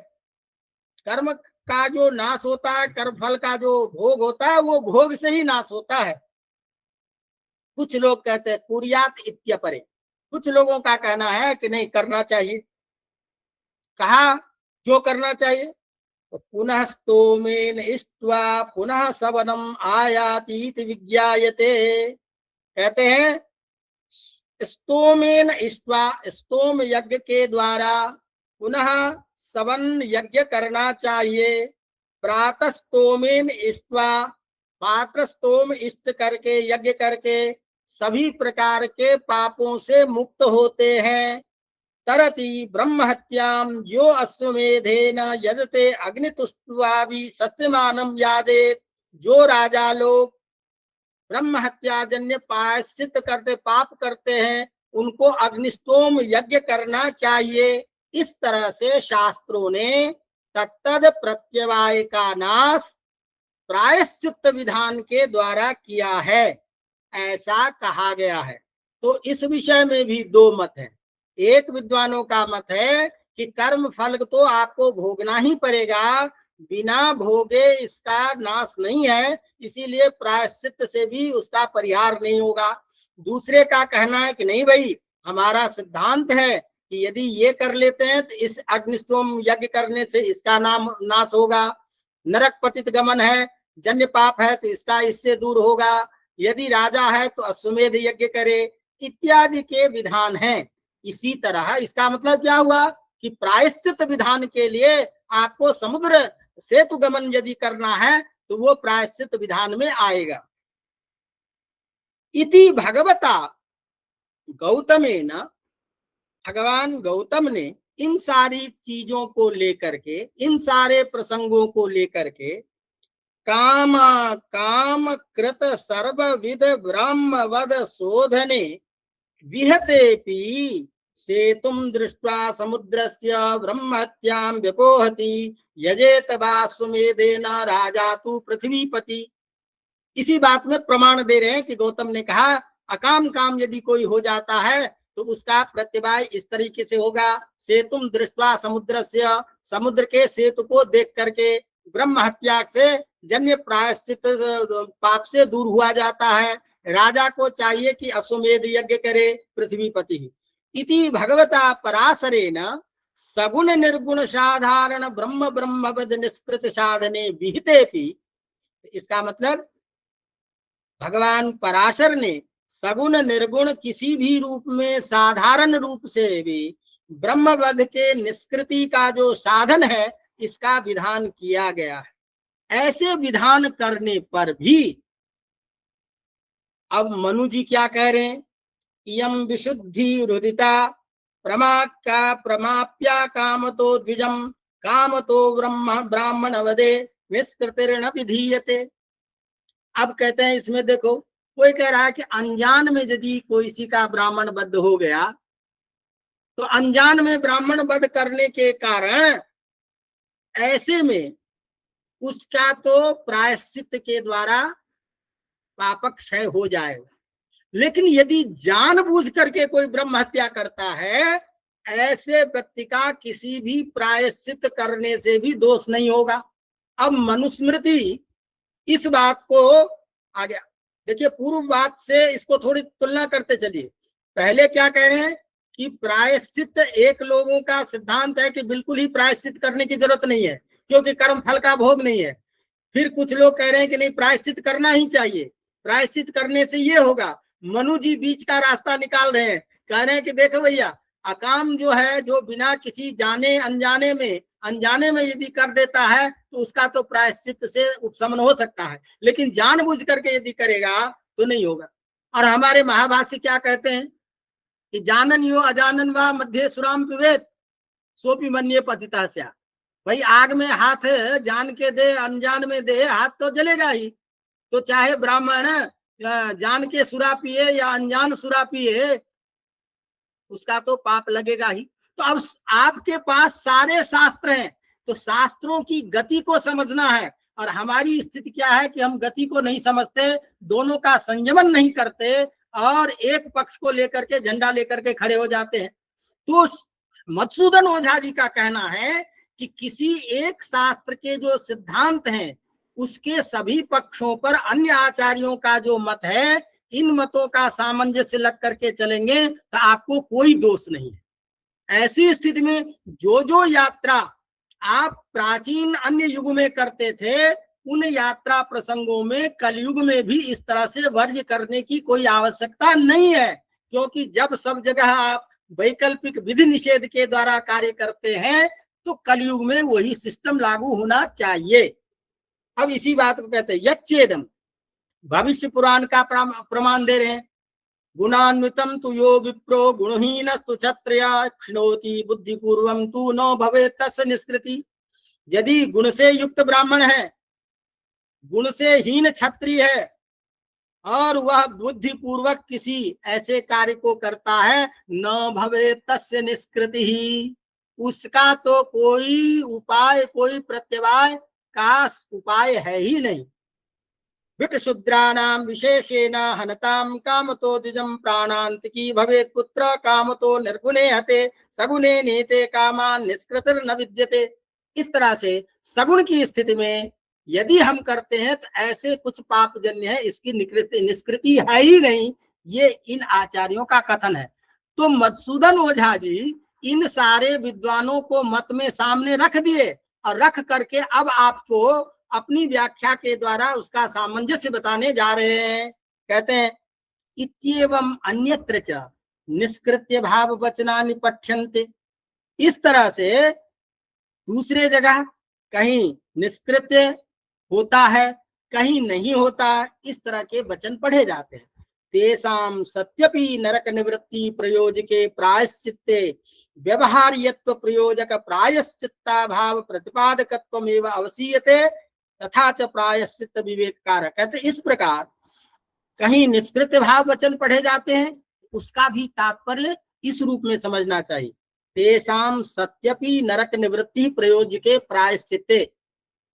कर्म का जो नाश होता है, कर्म फल का जो भोग होता है, वो भोग से ही नाश होता है। कुछ लोग कहते हैं कुर्यात इत्यपरे, कुछ लोगों का कहना है कि नहीं करना चाहिए। कहा क्यों करना चाहिए? तो पुनः स्तोमेन इष्ट्वा पुनः सवनम आयातीति विज्ञायते। कहते हैं स्तोमेन इष्ट्वा, स्तोम यज्ञ के द्वारा पुनः सवन यज्ञ करना चाहिए। प्रातः स्तोमेन इष्ट्वा, पात्र स्तोम इष्ट करके यज्ञ करके सभी प्रकार के पापों से मुक्त होते हैं। तरति ब्रह्महत्यां यो अश्वमेधेन यजते अग्नितुष्ट्वाभि सस्यमानं यादेत। जो राजा लोग ब्रह्म हत्याजन्य प्रायश्चित करते पाप करते हैं उनको अग्निष्टोम यज्ञ करना चाहिए। इस तरह से शास्त्रों ने तत्तद प्रत्यवाय का नाश प्रायश्चित विधान के द्वारा किया है, ऐसा कहा गया है। तो इस विषय में भी दो मत हैं। एक विद्वानों का मत है कि कर्म फल तो आपको भोगना ही पड़ेगा, बिना भोगे इसका नाश नहीं है, इसीलिए प्रायश्चित से भी उसका परिहार नहीं होगा। दूसरे का कहना है कि नहीं भाई, हमारा सिद्धांत है कि यदि ये कर लेते हैं तो इस अग्निष्टोम यज्ञ करने से इसका नाम नाश होगा, नरक पतित गमन है, जन्य पाप है तो इसका इससे दूर होगा, यदि राजा है तो अश्वमेध यज्ञ करे, इत्यादि के विधान हैं। इसी तरह इसका मतलब क्या हुआ कि प्रायश्चित विधान के लिए आपको समुद्र सेतु गमन यदि करना है तो वो प्रायश्चित विधान में आएगा। इति भगवता गौतमेन, भगवान गौतम ने इन सारी चीजों को लेकर के, इन सारे प्रसंगों को लेकर के काम काम कृत सर्वविद ब्रह्मवद शोधने विहतेपि सेतुम दृष्ट्वा समुद्रस्य ब्रह्महत्यां व्यपोहति यजेत वाश्वमेधेन राजा तु पृथ्वीपति। इसी बात में प्रमाण दे रहे हैं कि गौतम ने कहा अकाम काम यदि कोई हो जाता है तो उसका प्रत्यवाय इस तरीके से होगा, सेतुम दृष्ट्वा समुद्रस्य, समुद्र के सेतु को देख करके ब्रह्म हत्या से जन्य प्रायश्चित पाप से दूर हुआ जाता है, राजा को चाहिए कि अश्वमेध यज्ञ करे, पृथ्वीपति। इति भगवता पराशरेण सगुण निर्गुण साधारण ब्रह्म ब्रह्मवद निष्कृत साधने विहितेपि। इसका मतलब भगवान पराशर ने सगुण निर्गुण किसी भी रूप में साधारण रूप से भी ब्रह्मवद के निष्कृति का जो साधन है इसका विधान किया गया है। ऐसे विधान करने पर भी अब मनु जी क्या कह रहे हैं, इयं विशुद्धि रुदिता प्रमाक्का प्रमाप्या कामतो द्विजम कामतो ब्रह्म ब्राह्मण वदे निष्कृतिर्न विधीयते। अब कहते हैं इसमें देखो, कोई कह रहा है कि अनजान में यदि कोई सी का ब्राह्मण वध हो गया तो अनजान में ब्राह्मण वध करने के कारण ऐसे में उसका तो प्रायश्चित के द्वारा पापक क्षय हो जाएगा, लेकिन यदि जानबूझ करके कोई ब्रह्म हत्या करता है ऐसे व्यक्ति का किसी भी प्रायश्चित करने से भी दोष नहीं होगा। अब मनुस्मृति इस बात को आगे देखिए, पूर्व बात से इसको थोड़ी तुलना करते चलिए। पहले क्या कह रहे हैं कि प्रायश्चित एक लोगों का सिद्धांत है कि बिल्कुल ही प्रायश्चित करने की जरूरत नहीं है क्योंकि कर्म फल का भोग नहीं है। फिर कुछ लोग कह रहे हैं कि नहीं, प्रायश्चित करना ही चाहिए, प्रायश्चित करने से ये होगा। मनु जी बीच का रास्ता निकाल रहे हैं, कह रहे हैं कि देखो भैया, अकाम जो है, जो बिना किसी जाने अनजाने में यदि कर देता है तो उसका तो प्रायश्चित से उपशमन हो सकता है, लेकिन जानबूझ करके यदि करेगा तो नहीं होगा। और हमारे महाभाष्य क्या कहते हैं कि जानन यो अजानन वा मध्य सुराम पिबेत सोपि मन्ये पतिता स्या। भाई आग में हाथ जान के दे अनजान में दे, हाथ तो जलेगा ही। तो चाहे ब्राह्मण जान के सुरा पिए या अनजान सुरा पिए उसका तो पाप लगेगा ही। तो अब आपके पास सारे शास्त्र हैं, तो शास्त्रों की गति को समझना है। और हमारी स्थिति क्या है कि हम गति को नहीं समझते, दोनों का संयमन नहीं करते और एक पक्ष को लेकर के झंडा लेकर के खड़े हो जाते हैं। तो मधुसूदन ओझा जी का कहना है कि किसी एक शास्त्र के जो सिद्धांत हैं उसके सभी पक्षों पर अन्य आचार्यों का जो मत है, इन मतों का सामंजस्य लग करके चलेंगे तो आपको कोई दोष नहीं है। ऐसी स्थिति में जो यात्रा आप प्राचीन अन्य युग में करते थे उन यात्रा प्रसंगों में कलयुग में भी इस तरह से वर्ज करने की कोई आवश्यकता नहीं है, क्योंकि जब सब जगह आप वैकल्पिक विधि निषेध के द्वारा कार्य करते हैं तो कलयुग में वही सिस्टम लागू होना चाहिए। अब इसी बात को कहते हैं यच्छेदम, भविष्य पुराण का प्रमाण दे रहे हैं गुणान्वितम तु यो विप्रो गुणहीनस्तु क्षत्रिया क्षिणोति बुद्धिपूर्वम तु नो भवेत् तस्य निष्कृति। यदि गुण से युक्त ब्राह्मण है, गुण से हीन क्षत्रिय है, और वह बुद्धि पूर्वक किसी ऐसे कार्य को करता है, न भवेत् तस्य निष्कृति ही, उसका तो कोई उपाय, कोई प्रत्यवाय का उपाय है ही नहीं। विट शूद्राणाम विशेषेण हनताम कामतो द्विजम प्राणांतिकी भवेत् पुत्र कामतो निर्गुणे हते सगुणे नीते कामान निष्कृतिर न विद्यते। इस तरह से सगुण की स्थिति में यदि हम करते हैं तो ऐसे कुछ पापजन्य है, इसकी निष्कृति है ही नहीं, ये इन आचार्यों का कथन है। तो मधुसूदन ओझा जी इन सारे विद्वानों को मत में सामने रख दिए और रख करके अब आपको अपनी व्याख्या के द्वारा उसका सामंजस्य बताने जा रहे हैं। कहते हैं इत्येवम् अन्यत्र च निष्कृत्य भाव वचनानि पठ्यन्ते। इस तरह से दूसरे जगह कहीं निष्कृत्य होता है, कहीं नहीं होता, इस तरह के वचन पढ़े जाते हैं। तेषां सत्यपि नरक निवृत्ति प्रयोजके प्रायश्चित्ते व्यवहार्यत्व प्रयोजक प्रायश्चित्ता भाव प्रतिपादकत्वमेव अवसीयते तथा च प्रायश्चित्त विवेककारक। कहते इस प्रकार कहीं निष्कृत्य भाव वचन पढ़े जाते हैं, उसका भी तात्पर्य इस रूप में समझना चाहिए। तेषां सत्यपि नरक निवृत्ति प्रयोजके प्रायश्चित्ते,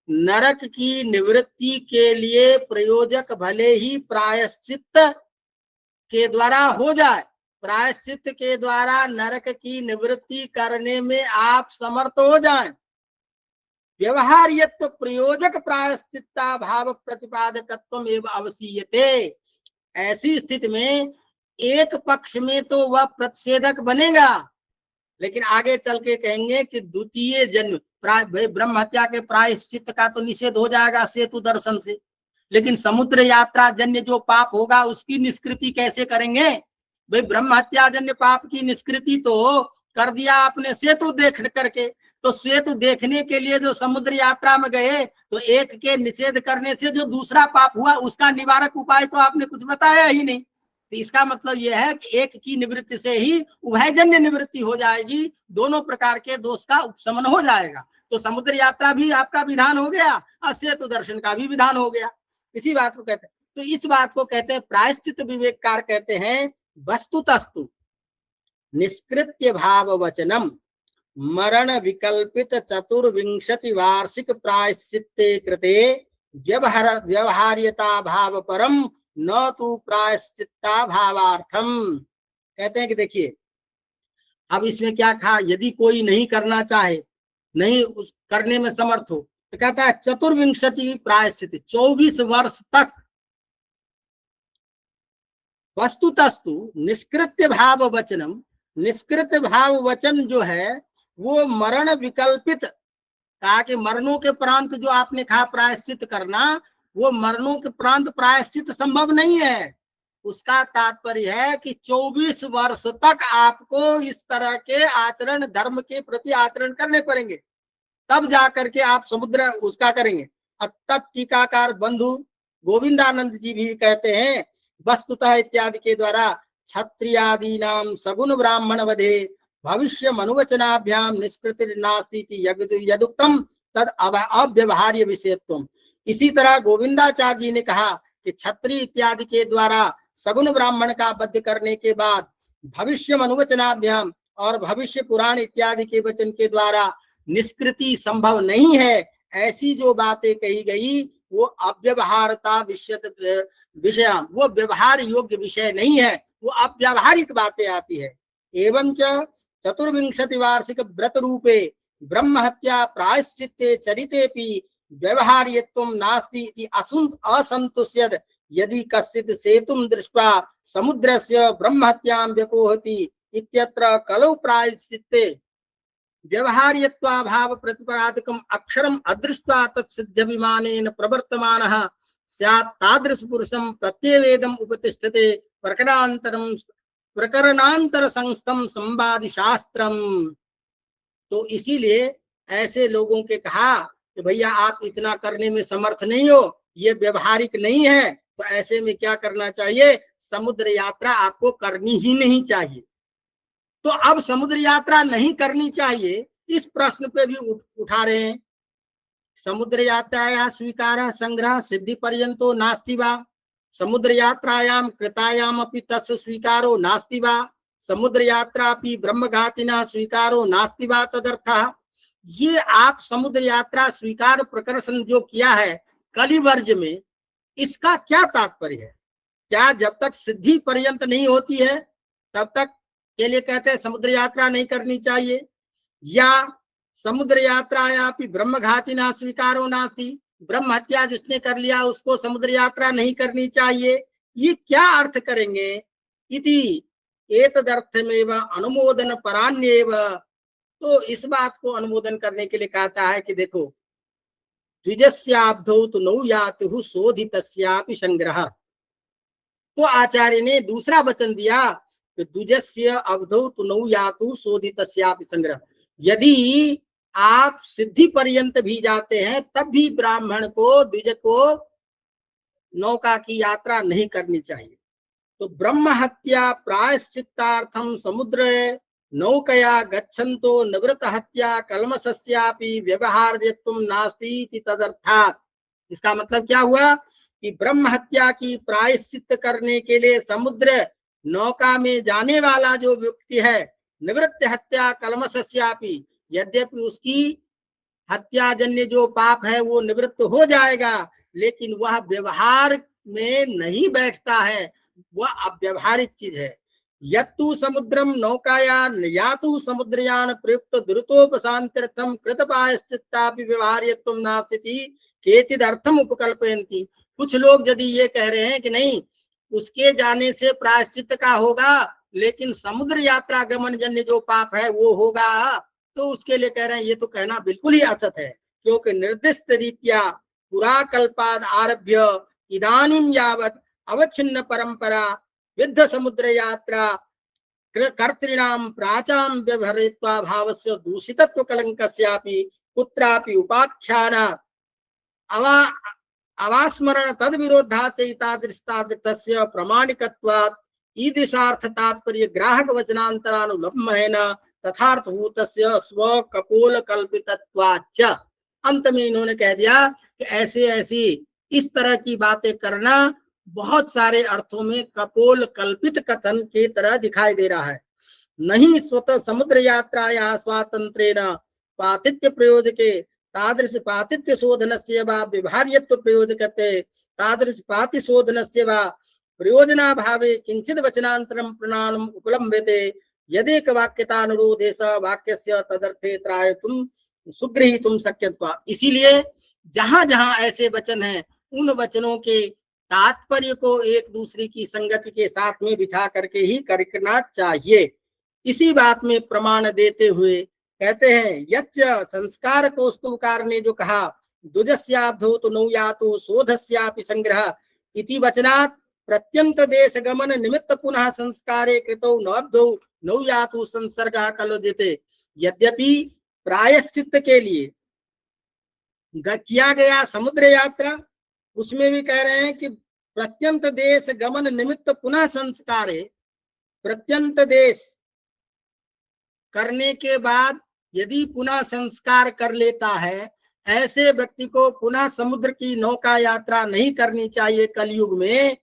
नरक की निवृत्ति के लिए प्रयोजक भले ही प्रायश्चित्त के द्वारा हो जाए, प्रायश्चित्त के द्वारा नरक की निवृत्ति करने में आप समर्थ हो जाएं, व्यवहार्यत्व प्रयोजक प्रायश्चित्ता भाव प्रतिपादकत्व एवं अवसीयते। ऐसी स्थिति में एक पक्ष में तो वह प्रतिषेधक बनेगा, लेकिन आगे चल के कहेंगे कि द्वितीय जन्म ब्रह्म हत्या के प्रायश्चित्त का तो निषेध हो जाएगा सेतु दर्शन से, लेकिन समुद्र यात्रा जन्य जो पाप होगा उसकी निष्कृति कैसे करेंगे? भाई ब्रह्म हत्या जन्य पाप की निष्कृति तो कर दिया आपने सेतु देख करके, तो सेतु देखने के लिए जो समुद्र यात्रा में गए तो एक के निषेध करने से जो दूसरा पाप हुआ उसका निवारक उपाय तो आपने कुछ बताया ही नहीं। तो इसका मतलब यह है कि एक की निवृत्ति से ही उभयजन्य निवृत्ति हो जाएगी, दोनों प्रकार के दोष का उपशमन हो जाएगा। तो समुद्र यात्रा भी आपका विधान हो गया और सेतु दर्शन का भी विधान हो गया। इसी बात को कहते हैं, तो इस बात को कहते हैं प्रायश्चित विवेककार कहते हैं वस्तुतस्तु निष्कृत्य भाव वचनम मरण विकल्पित चतुर्विंशति वार्षिक प्रायश्चित्ते कृते व्यवहार्यता भाव परम न तो प्रायश्चित्ता भावार्थम। कहते हैं कि देखिए अब इसमें क्या कहा, यदि कोई नहीं करना चाहे, नहीं उस करने में समर्थ हो, तो कहता है चतुर्विंशति प्रायश्चित 24 वर्ष तक। वस्तुतस्तु निष्कृत्य भाव वचनम, निष्कृत्य भाव वचन जो है वो मरण विकल्पित, कहा कि मरणों के प्रांत जो आपने कहा प्रायश्चित करना, वो मरणों के प्रांत प्रायश्चित संभव नहीं है। उसका तात्पर्य है कि 24 वर्ष तक आपको इस तरह के आचरण, धर्म के प्रति आचरण करने पड़ेंगे, तब जाकर के आप समुद्र उसका करेंगे। तब टीकाकार बंधु गोविंदानंद जी भी कहते हैं वस्तुतः इत्यादि के द्वारा क्षत्रियादि नाम सगुण ब्राह्मण वधे भविष्य मनुवचनाभ्याम निष्कृति नास्ति यदुक्तम तद अव्यवहार्य विषयत्वम। इसी तरह गोविंदाचार्य जी ने कहा कि क्षत्रिय इत्यादि के द्वारा सगुण ब्राह्मण का वध करने के बाद भविष्य मनुवचनाभ्याम और भविष्य पुराण इत्यादि के वचन के द्वारा निष्कृति संभव नहीं है। ऐसी जो बातें कही गई वो अव्यवहारता विषय, वो व्यवहार योग्य विषय नहीं है, वो अव्यावहारिक बातें आती है। एवं चतुर्विंशति वार्षिक व्रत रूपे ब्रह्म हत्या प्रायश्चित्ते चरितेपि व्यवहार्यत्वं नास्ति इति असंतुष्यद यदि कश्चित् सेतुं दृष्ट्वा समुद्रस्य ब्रह्म हत्यां व्यपोहति इत्यत्र कलौ प्रायश्चित्ते व्यवहार्यत्वाभाव प्रतिपादकम् अक्षरम् अदृष्ट्वा तत्सिद्ध्यभिमानेन प्रवर्तमानः स्यात् तादृश पुरुषं प्रत्यवेदम् उपतिष्ठते प्रकरणांतर संस्थम संवादि शास्त्रम। तो इसीलिए ऐसे लोगों के कहा कि भैया आप इतना करने में समर्थ नहीं हो, ये व्यवहारिक नहीं है, तो ऐसे में क्या करना चाहिए, समुद्र यात्रा आपको करनी ही नहीं चाहिए। तो अब समुद्र यात्रा नहीं करनी चाहिए, इस प्रश्न पे भी उठा रहे हैं। समुद्र यात्राया स्वीकारः संग्रह सिद्धि पर्यंतो नास्ति वा, समुद्र यात्रायां कृतायाम अपि तस्य स्वीकारो नास्ति वा, समुद्र यात्रा अपि ब्रह्मघातिना स्वीकारो नास्ति वा तदर्थः। ये आप समुद्र यात्रा स्वीकार प्रकर्षण जो किया है कलिवर्ज में, इसका क्या तात्पर्य है? क्या जब तक सिद्धि पर्यंत नहीं होती है तब तक के लिए कहते हैं समुद्र यात्रा नहीं करनी चाहिए, या समुद्र यात्राया भी ब्रह्मघाती ना स्वीकारो नास्ति, ब्रह्म हत्या जिसने कर लिया उसको समुद्र यात्रा नहीं करनी चाहिए, ये क्या अर्थ करेंगे? इति एतदर्थमेव अनुमोदन परान्येव। तो इस बात को अनुमोदन करने के लिए कहता है कि देखो, द्विजस्याब्धौ तु नौ यातुः शोधितस्यापि संग्रह। तो आचार्य ने दूसरा वचन दिया कि द्विजस्य अवधौ तु नौ यातुः शोधितस्यापि संग्रह। यदि आप सिद्धि पर्यंत भी जाते हैं तब भी ब्राह्मण को, द्विज को नौका की यात्रा नहीं करनी चाहिए। तो ब्रह्म हत्या प्रायश्चित्तार्थम समुद्र नौकया गच्छन्तो निवृत्त हत्या कल्मषस्यापि व्यवहार्यत्वं नास्ति इति तदर्थात्। इसका मतलब क्या हुआ कि ब्रह्म हत्या की प्रायश्चित करने के लिए समुद्र नौका में जाने वाला जो व्यक्ति है, निवृत्त हत्या कल्मषस्यापि, यद्यपि उसकी हत्याजन्य जो पाप है वो निवृत्त हो जाएगा, लेकिन वह व्यवहार में नहीं बैठता है, वह अव्यवहारिक चीज है। यत्तु समुद्रम नौकायान यातु समुद्रयान प्रयुक्त द्रुतोपशांत्यर्थम कृतपायश्चित्तापि व्यवहार्यत्वं नास्ति केचिद् अर्थम उपकल्पयन्ति। कुछ लोग यदि ये कह रहे हैं कि नहीं, उसके जाने से प्रायश्चित का होगा, लेकिन समुद्र यात्रा गमन जन्य जो पाप है वो होगा, तो उसके लिए कह रहे हैं ये तो कहना बिल्कुल ही असत है, क्योंकि निर्दिष्ट रीत्या पुराकल्पाद आरभ्य इदानीं यावत् अवच्छिन्न परंपरा विद्ध समुद्र यात्रा कर्तॄणां प्राचां व्यवहृत्वा भावस्य दूषितत्व कलंकस्यापि कुत्रापि उपाख्यान अवास्मरण तद विरोधात् एतादृशस्य प्रमाणिकत्वात् ईदृशार्थ तात्पर्य ग्राहक वचनांतरानुलम्बेन तथार्थभूतस्य स्वकपोल कल्पितत्वाच्च। अंत में इन्होंने कह दिया कि ऐसे ऐसी इस तरह की बातें करना बहुत सारे अर्थों में कपोल कल्पित कथन के तरह दिखाई दे रहा है। नहीं स्वतः समुद्र यात्रा या स्वातंत्रेण पातित्य प्रयोजके तादृश पातित्य शोधनस्य वा व्यवहार्यत्व प्रयोजकते तादृश पाति शोधनस्य वा प्रयोजनाभावे किंचित वचनांतरम प्रणाम उपलम्ब्यते यदेक वाक्यतानुरोधे स वाक्यस्य तदर्थे त्रायतुम सुगृहीतुम शक्यत्वा। इसीलिए जहां जहां ऐसे वचन हैं उन वचनों के तात्पर्य को एक दूसरे की संगति के साथ में बिठा करके ही करना चाहिए। इसी बात में प्रमाण देते हुए कहते हैं, यच्च संस्कार कौस्तुभकार ने जो कहा द्विजस्याब्धौ तु नौ यातु शोधस्यापि संग्रह इति वचनात् प्रत्यंत देश गमन निमित्त पुनः संस्कारे कृतौ नवब्धौ नौ यातु संसर्गः कलोदिते। यद्यपि प्रायश्चित के लिए किया गया समुद्र यात्रा, उसमें भी कह रहे हैं कि प्रत्यंत देश गमन निमित्त पुनः संस्कारे, प्रत्यंत देश करने के बाद यदि पुनः संस्कार कर लेता है, ऐसे व्यक्ति को पुनः समुद्र की नौका यात्रा नहीं करनी चाहिए कलयुग में,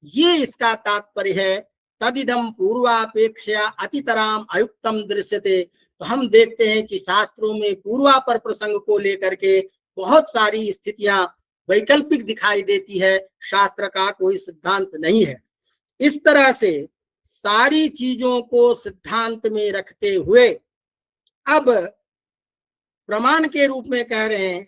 ये इसका तात्पर्य है। तदिदम पूर्वापेक्षा अतितराम अयुक्तम दृश्यते। तो हम देखते हैं कि शास्त्रों में पूर्वापर प्रसंग को लेकर के बहुत सारी स्थितियां वैकल्पिक दिखाई देती है, शास्त्र का कोई सिद्धांत नहीं है। इस तरह से सारी चीजों को सिद्धांत में रखते हुए अब प्रमाण के रूप में कह रहे हैं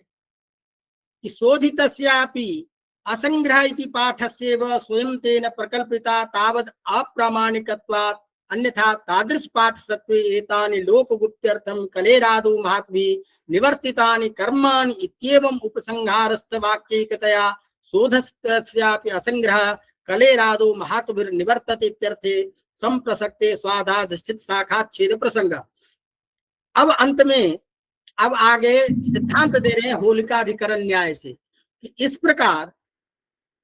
कि शोधितस्यापि असंग्रह इति पाठस्यैव स्वयं तेन प्रकल्पिता तावद् अप्रामाणिकत्वात् अन्यथा तादृश पाठ सत्वे एतानि लोकगुप्त्यर्थं कलेरादौ महात्मि निवर्तितानि कर्माणि इत्येवं उपसंहारस्थ वाक्यैकतया शोधस्यापि असंग्रह कलेरादौ महात्भिर्निवर्तते इत्यर्थे संप्रसक्ते स्वाधाधिष्ठित शाखाच्छेद प्रसंग। अब अंत में अब आगे सिद्धांत दे रहे हैं होलिकाधिकरण न्याय से कि इस प्रकार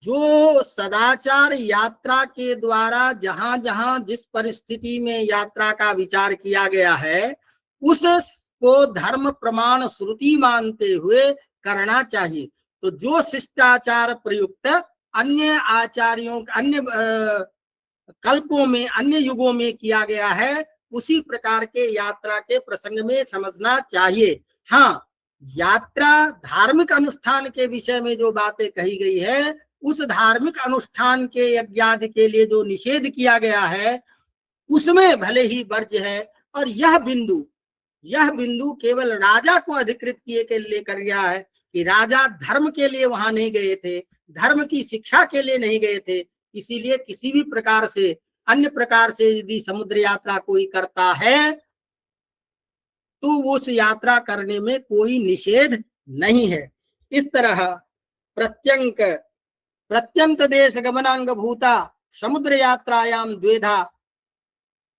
जो सदाचार यात्रा के द्वारा जहां जहां जिस परिस्थिति में यात्रा का विचार किया गया है उसको धर्म प्रमाण श्रुति मानते हुए करना चाहिए। तो जो शिष्टाचार प्रयुक्त अन्य आचार्यों अन्य कल्पों में अन्य युगों में किया गया है उसी प्रकार के यात्रा के प्रसंग में समझना चाहिए। हाँ, यात्रा धार्मिक अनुष्ठान के विषय में जो बातें कही गई है उस धार्मिक अनुष्ठान के यज्ञादि के लिए जो निषेध किया गया है उसमें भले ही वर्ज्य है। और यह बिंदु केवल राजा को अधिकृत किए के लिए कर गया है कि राजा धर्म के लिए वहां नहीं गए थे, धर्म की शिक्षा के लिए नहीं गए थे। इसीलिए किसी भी प्रकार से अन्य प्रकार से यदि समुद्र यात्रा कोई करता है तो उस यात्रा करने में कोई निषेध नहीं है। इस तरह प्रत्यंत देश गमनांग भूता समुद्र यात्रायाम द्वेधा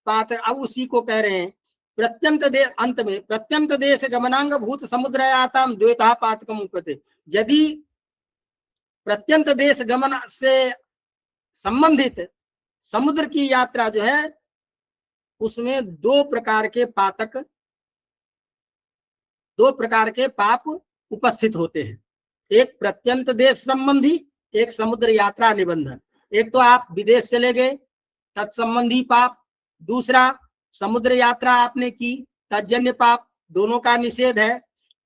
पात्र, अब उसी को कह रहे हैं अंत में प्रत्यंत देश गमनांग भूत समुद्र यात्राम द्वेधा पातकम उपते। यदि प्रत्यंत देश गमन से संबंधित समुद्र की यात्रा जो है उसमें दो प्रकार के पाप उपस्थित होते हैं। एक प्रत्यंत देश संबंधी, एक समुद्र यात्रा निबंधन। एक तो आप विदेश चले गए तत्संबंधी पाप, दूसरा समुद्र यात्रा आपने की तज्जन्य पाप, दोनों का निषेध है।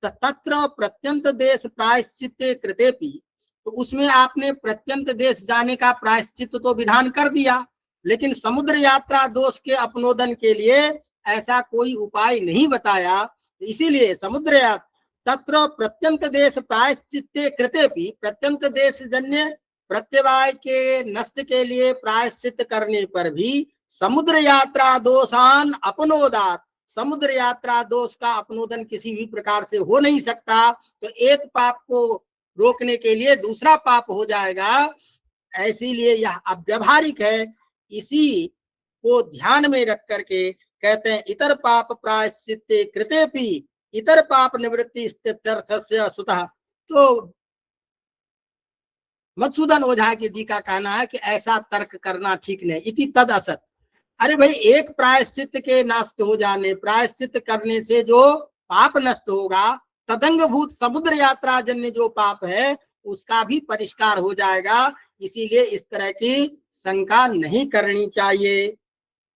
तत्र प्रत्यंत देश प्रायश्चित्ते कृतेपि, तो उसमें आपने प्रत्यंत देश जाने का प्रायश्चित तो विधान कर दिया, लेकिन समुद्र यात्रा दोष के अपनोदन के लिए ऐसा कोई उपाय नहीं बताया। इसीलिए समुद्र यात्रा तत्र प्रत्यंत देश प्रायश्चित्ते कृतेपि, प्रत्यंत देश जन्य प्रत्यवाय के नष्ट के लिए प्रायश्चित करने पर भी समुद्र यात्रा दोषान अपनोदात, समुद्र यात्रा दोष का अपनोदन किसी भी प्रकार से हो नहीं सकता। तो एक पाप को रोकने के लिए दूसरा पाप हो जाएगा, इसीलिए यह अव्यावहारिक है। इसी को ध्यान में रख करके कहते हैं इतर पाप प्रायश्चित्ते कृतेपि इतर पाप निवृत्ति स्थित्यर्थस्य सुतः। तो मधुसूदन ओझा जी का कहना है कि ऐसा तर्क करना ठीक नहीं, इति तद असत। अरे भाई, एक प्रायश्चित के नष्ट हो जाने, प्रायश्चित करने से जो पाप नष्ट होगा, तदंगभूत समुद्र यात्रा जन्य जो पाप है उसका भी परिष्कार हो जाएगा। इसीलिए इस तरह की शंका नहीं करनी चाहिए।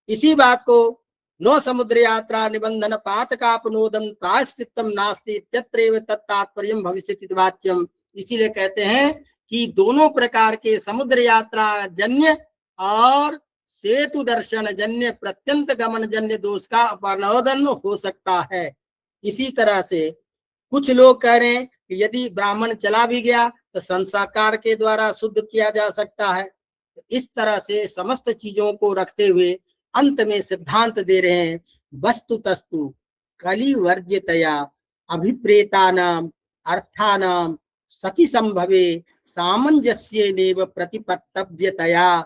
इसी बात को नो समुद्र यात्रा निबंधन पातकापनोदन प्रायश्चित्तम नास्ति इत्यत्रैव तत्तात्पर्यम भविष्यति वाच्यम। इसीलिए कहते हैं कि दोनों प्रकार के समुद्र यात्रा जन्य और सेतु दर्शन जन्य प्रत्यंत गमन जन्य दोष का अपनोदन हो सकता है। इसी तरह से कुछ लोग कह रहे हैं कि यदि ब्राह्मण चला भी गया तो संस्कार के द्वारा शुद्ध किया जा सकता है। इस तरह से समस्त चीजों को रखते हुए अंत में सिद्धांत दे रहे हैं वस्तुतस्तु कलिवर्ज्यतया अभिप्रेतानाम अर्थानाम सति संभवे सामंजस्येनेव प्रतिपत्तव्यतया।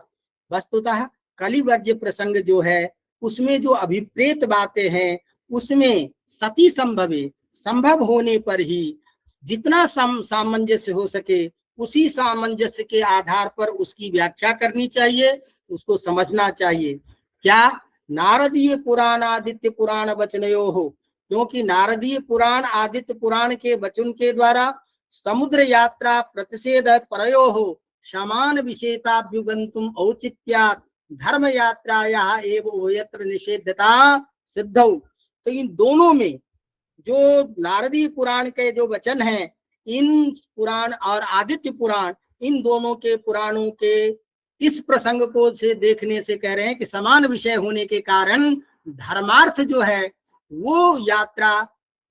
वस्तुतः कलिवर्ज्य प्रसंग जो है उसमें जो अभिप्रेत बातें हैं उसमें सती संभवे, संभव होने पर ही जितना सामंजस्य हो सके उसी सामंजस्य के आधार पर उसकी व्याख्या करनी चाहिए, उसको समझना चाहिए। क्या नारदीय पुराण आदित्य पुराण वचनयो हो, क्योंकि नारदीय पुराण आदित्य पुराण के वचन के द्वारा समुद्र यात्रा प्रतिषेध परयो हो समान विषेताभ्युगंतुम औचित्यात् धर्म यात्राया एवं यत्र निषेधता सिद्धौ। तो इन दोनों में जो नारदीय पुराण के जो वचन हैं, इन पुराण और आदित्य पुराण, इन दोनों के पुराणों के इस प्रसंग को से देखने से कह रहे हैं कि समान विषय होने के कारण धर्मार्थ जो है वो यात्रा,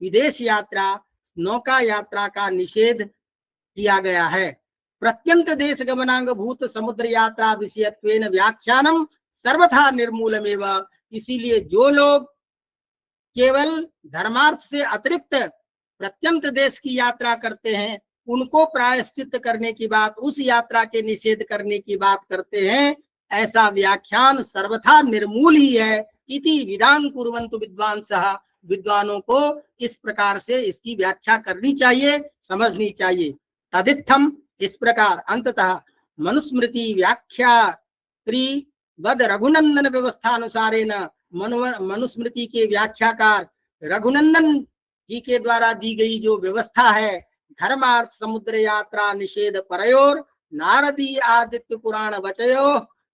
विदेश यात्रा, नौका यात्रा का निषेध किया गया है। प्रत्यंत देश गमनांग भूत समुद्र यात्रा विषयत्वेन व्याख्यानम सर्वथा निर्मूलमेव। इसीलिए जो लोग केवल धर्मार्थ से अतिरिक्त प्रत्यंत देश की यात्रा करते हैं उनको प्रायश्चित करने की बात, उस यात्रा के निषेध करने की बात करते हैं, ऐसा व्याख्यान सर्वथा निर्मूल ही है। इति विधान कुर्वन्तु विद्वांसः, विद्वानों को इस प्रकार से इसकी व्याख्या करनी चाहिए, समझनी चाहिए। तदित्थम, इस प्रकार अंततः मनुस्मृति व्याख्या वद रघुनंदन व्यवस्थानुसारेण मनुस्मृति के व्याख्याकार रघुनंदन जी के द्वारा दी गई जो व्यवस्था है, धर्मार्थ समुद्र यात्रा निषेध परयोर नारदी आदित्य पुराण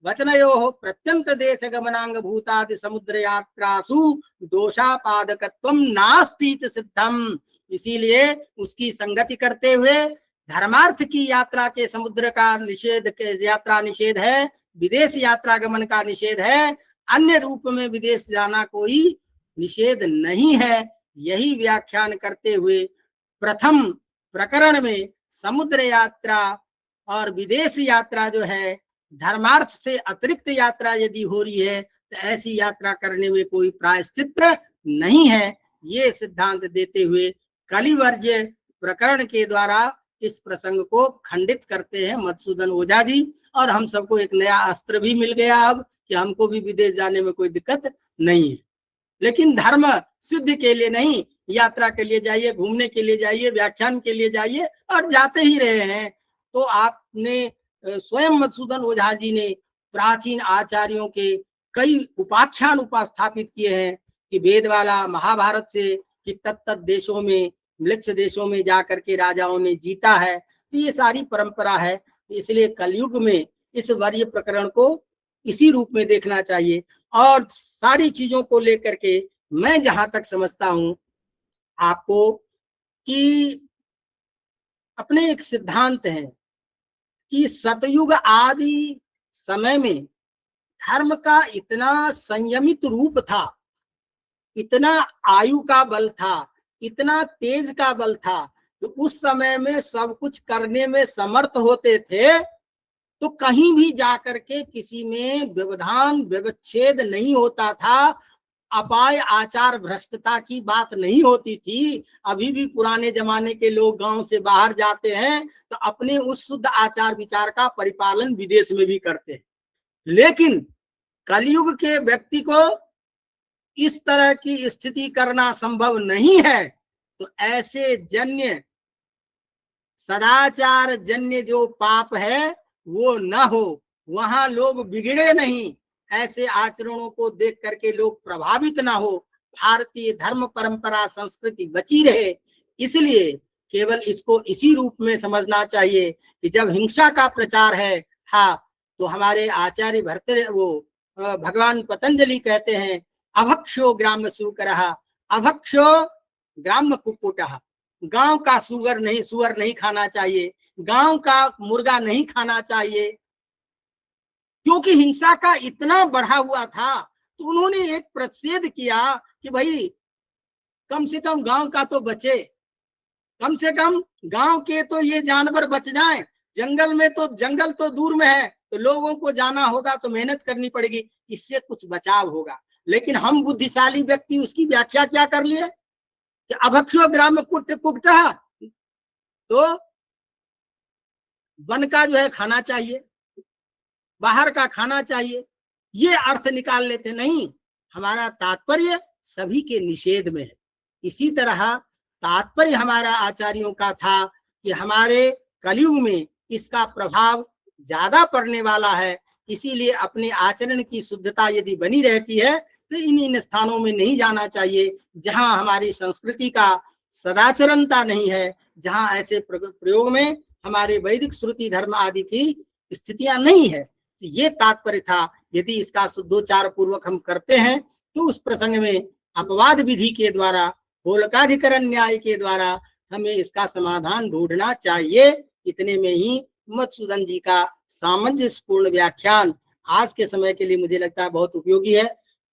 वचनयो प्रत्यंत देश गमनांग भूतादि समुद्र यात्रासु दोषापादकत्वम नास्ति सिद्धम। इसीलिए उसकी संगति करते हुए धर्मार्थ की यात्रा के समुद्र का निषेध, यात्रा निषेध है, विदेश यात्रा गमन का निषेध है, अन्य रूप में विदेश जाना कोई निषेध नहीं है। यही व्याख्यान करते हुए प्रथम प्रकरण में समुद्र यात्रा और विदेश यात्रा जो है, धर्मार्थ से अतिरिक्त यात्रा यदि हो रही है तो ऐसी यात्रा करने में कोई प्रायश्चित नहीं है, ये सिद्धांत देते हुए कलिवर्ज्य प्रकरण के द्वारा इस प्रसंग को खंडित करते हैं मधुसूदन ओझा जी। और हम सबको एक नया अस्त्र भी मिल गया अब कि हमको भी विदेश जाने में कोई दिक्कत नहीं है। लेकिन धर्म सिद्ध के लिए नहीं, यात्रा के लिए जाइए, घूमने के लिए जाइए, व्याख्यान के लिए जाइए, और जाते ही रहे हैं। तो आपने स्वयं मधुसूदन ओझा जी ने प्राचीन आचार्यों के कई उपाख्यान उपस्थापित किए हैं कि वेदवाला महाभारत से कि तत्त देशों में, म्लेच्छ देशों में जाकर के राजाओं ने जीता है। तो ये सारी परंपरा है, इसलिए कलयुग में इस वर्य प्रकरण को इसी रूप में देखना चाहिए। और सारी चीजों को लेकर के मैं जहां तक समझता हूं आपको कि अपने एक सिद्धांत है कि सतयुग आदि समय में धर्म का इतना संयमित रूप था, इतना आयु का बल था, इतना तेज का बल था, तो उस समय में सब कुछ करने में समर्थ होते थे। तो कहीं भी जाकर के किसी में व्यवधान व्यवच्छेद नहीं होता था, अपाय आचार भ्रष्टता की बात नहीं होती थी। अभी भी पुराने जमाने के लोग गांव से बाहर जाते हैं तो अपने उस शुद्ध आचार विचार का परिपालन विदेश में भी करते हैं। लेकिन कलयुग के व्यक्ति को इस तरह की स्थिति करना संभव नहीं है। तो ऐसे जन्य सदाचार जन्य जो पाप है वो न हो, वहां लोग बिगड़े नहीं, ऐसे आचरणों को देख करके लोग प्रभावित ना हो, भारतीय धर्म परंपरा संस्कृति बची रहे। इसलिए केवल इसको इसी रूप में समझना चाहिए कि जब हिंसा का प्रचार है, हाँ, तो हमारे आचार्य भगवान पतंजलि कहते हैं अभक्षो ग्राम सुकरः अभक्षो ग्राम कुक्कुटः। गांव का सुअर नहीं खाना चाहिए, गांव का मुर्गा नहीं खाना चाहिए, क्योंकि हिंसा का इतना बढ़ा हुआ था। तो उन्होंने एक प्रतिषेध किया कि भाई कम से कम गांव का तो बचे, कम से कम गांव के तो ये जानवर बच जाएं। जंगल तो दूर में है, तो लोगों को जाना होगा तो मेहनत करनी पड़ेगी, इससे कुछ बचाव होगा। लेकिन हम बुद्धिशाली व्यक्ति उसकी व्याख्या क्या कर लिए कि अभक्षो ग्राम कुक्कुटः, तो वन का जो है खाना चाहिए, बाहर का खाना चाहिए, ये अर्थ निकाल लेते। नहीं, हमारा तात्पर्य सभी के निषेध में है। इसी तरह तात्पर्य हमारा आचार्यों का था कि हमारे कलयुग में इसका प्रभाव ज्यादा पड़ने वाला है, इसीलिए अपने आचरण की शुद्धता यदि बनी रहती है तो इन स्थानों में नहीं जाना चाहिए जहां हमारी संस्कृति का सदाचरणता नहीं है, जहां ऐसे प्रयोग में हमारे वैदिक श्रुति धर्म आदि की स्थितियां नहीं है। तो ये तात्पर्य था। यदि इसका शुद्धोच्चार पूर्वक हम करते हैं तो उस प्रसंग में अपवाद विधि के द्वारा, होलकाधिकरण न्याय के द्वारा हमें इसका समाधान ढूंढना चाहिए। इतने में ही मधुसूदन जी का सामंजस्यपूर्ण व्याख्यान आज के समय के लिए मुझे लगता है बहुत उपयोगी है।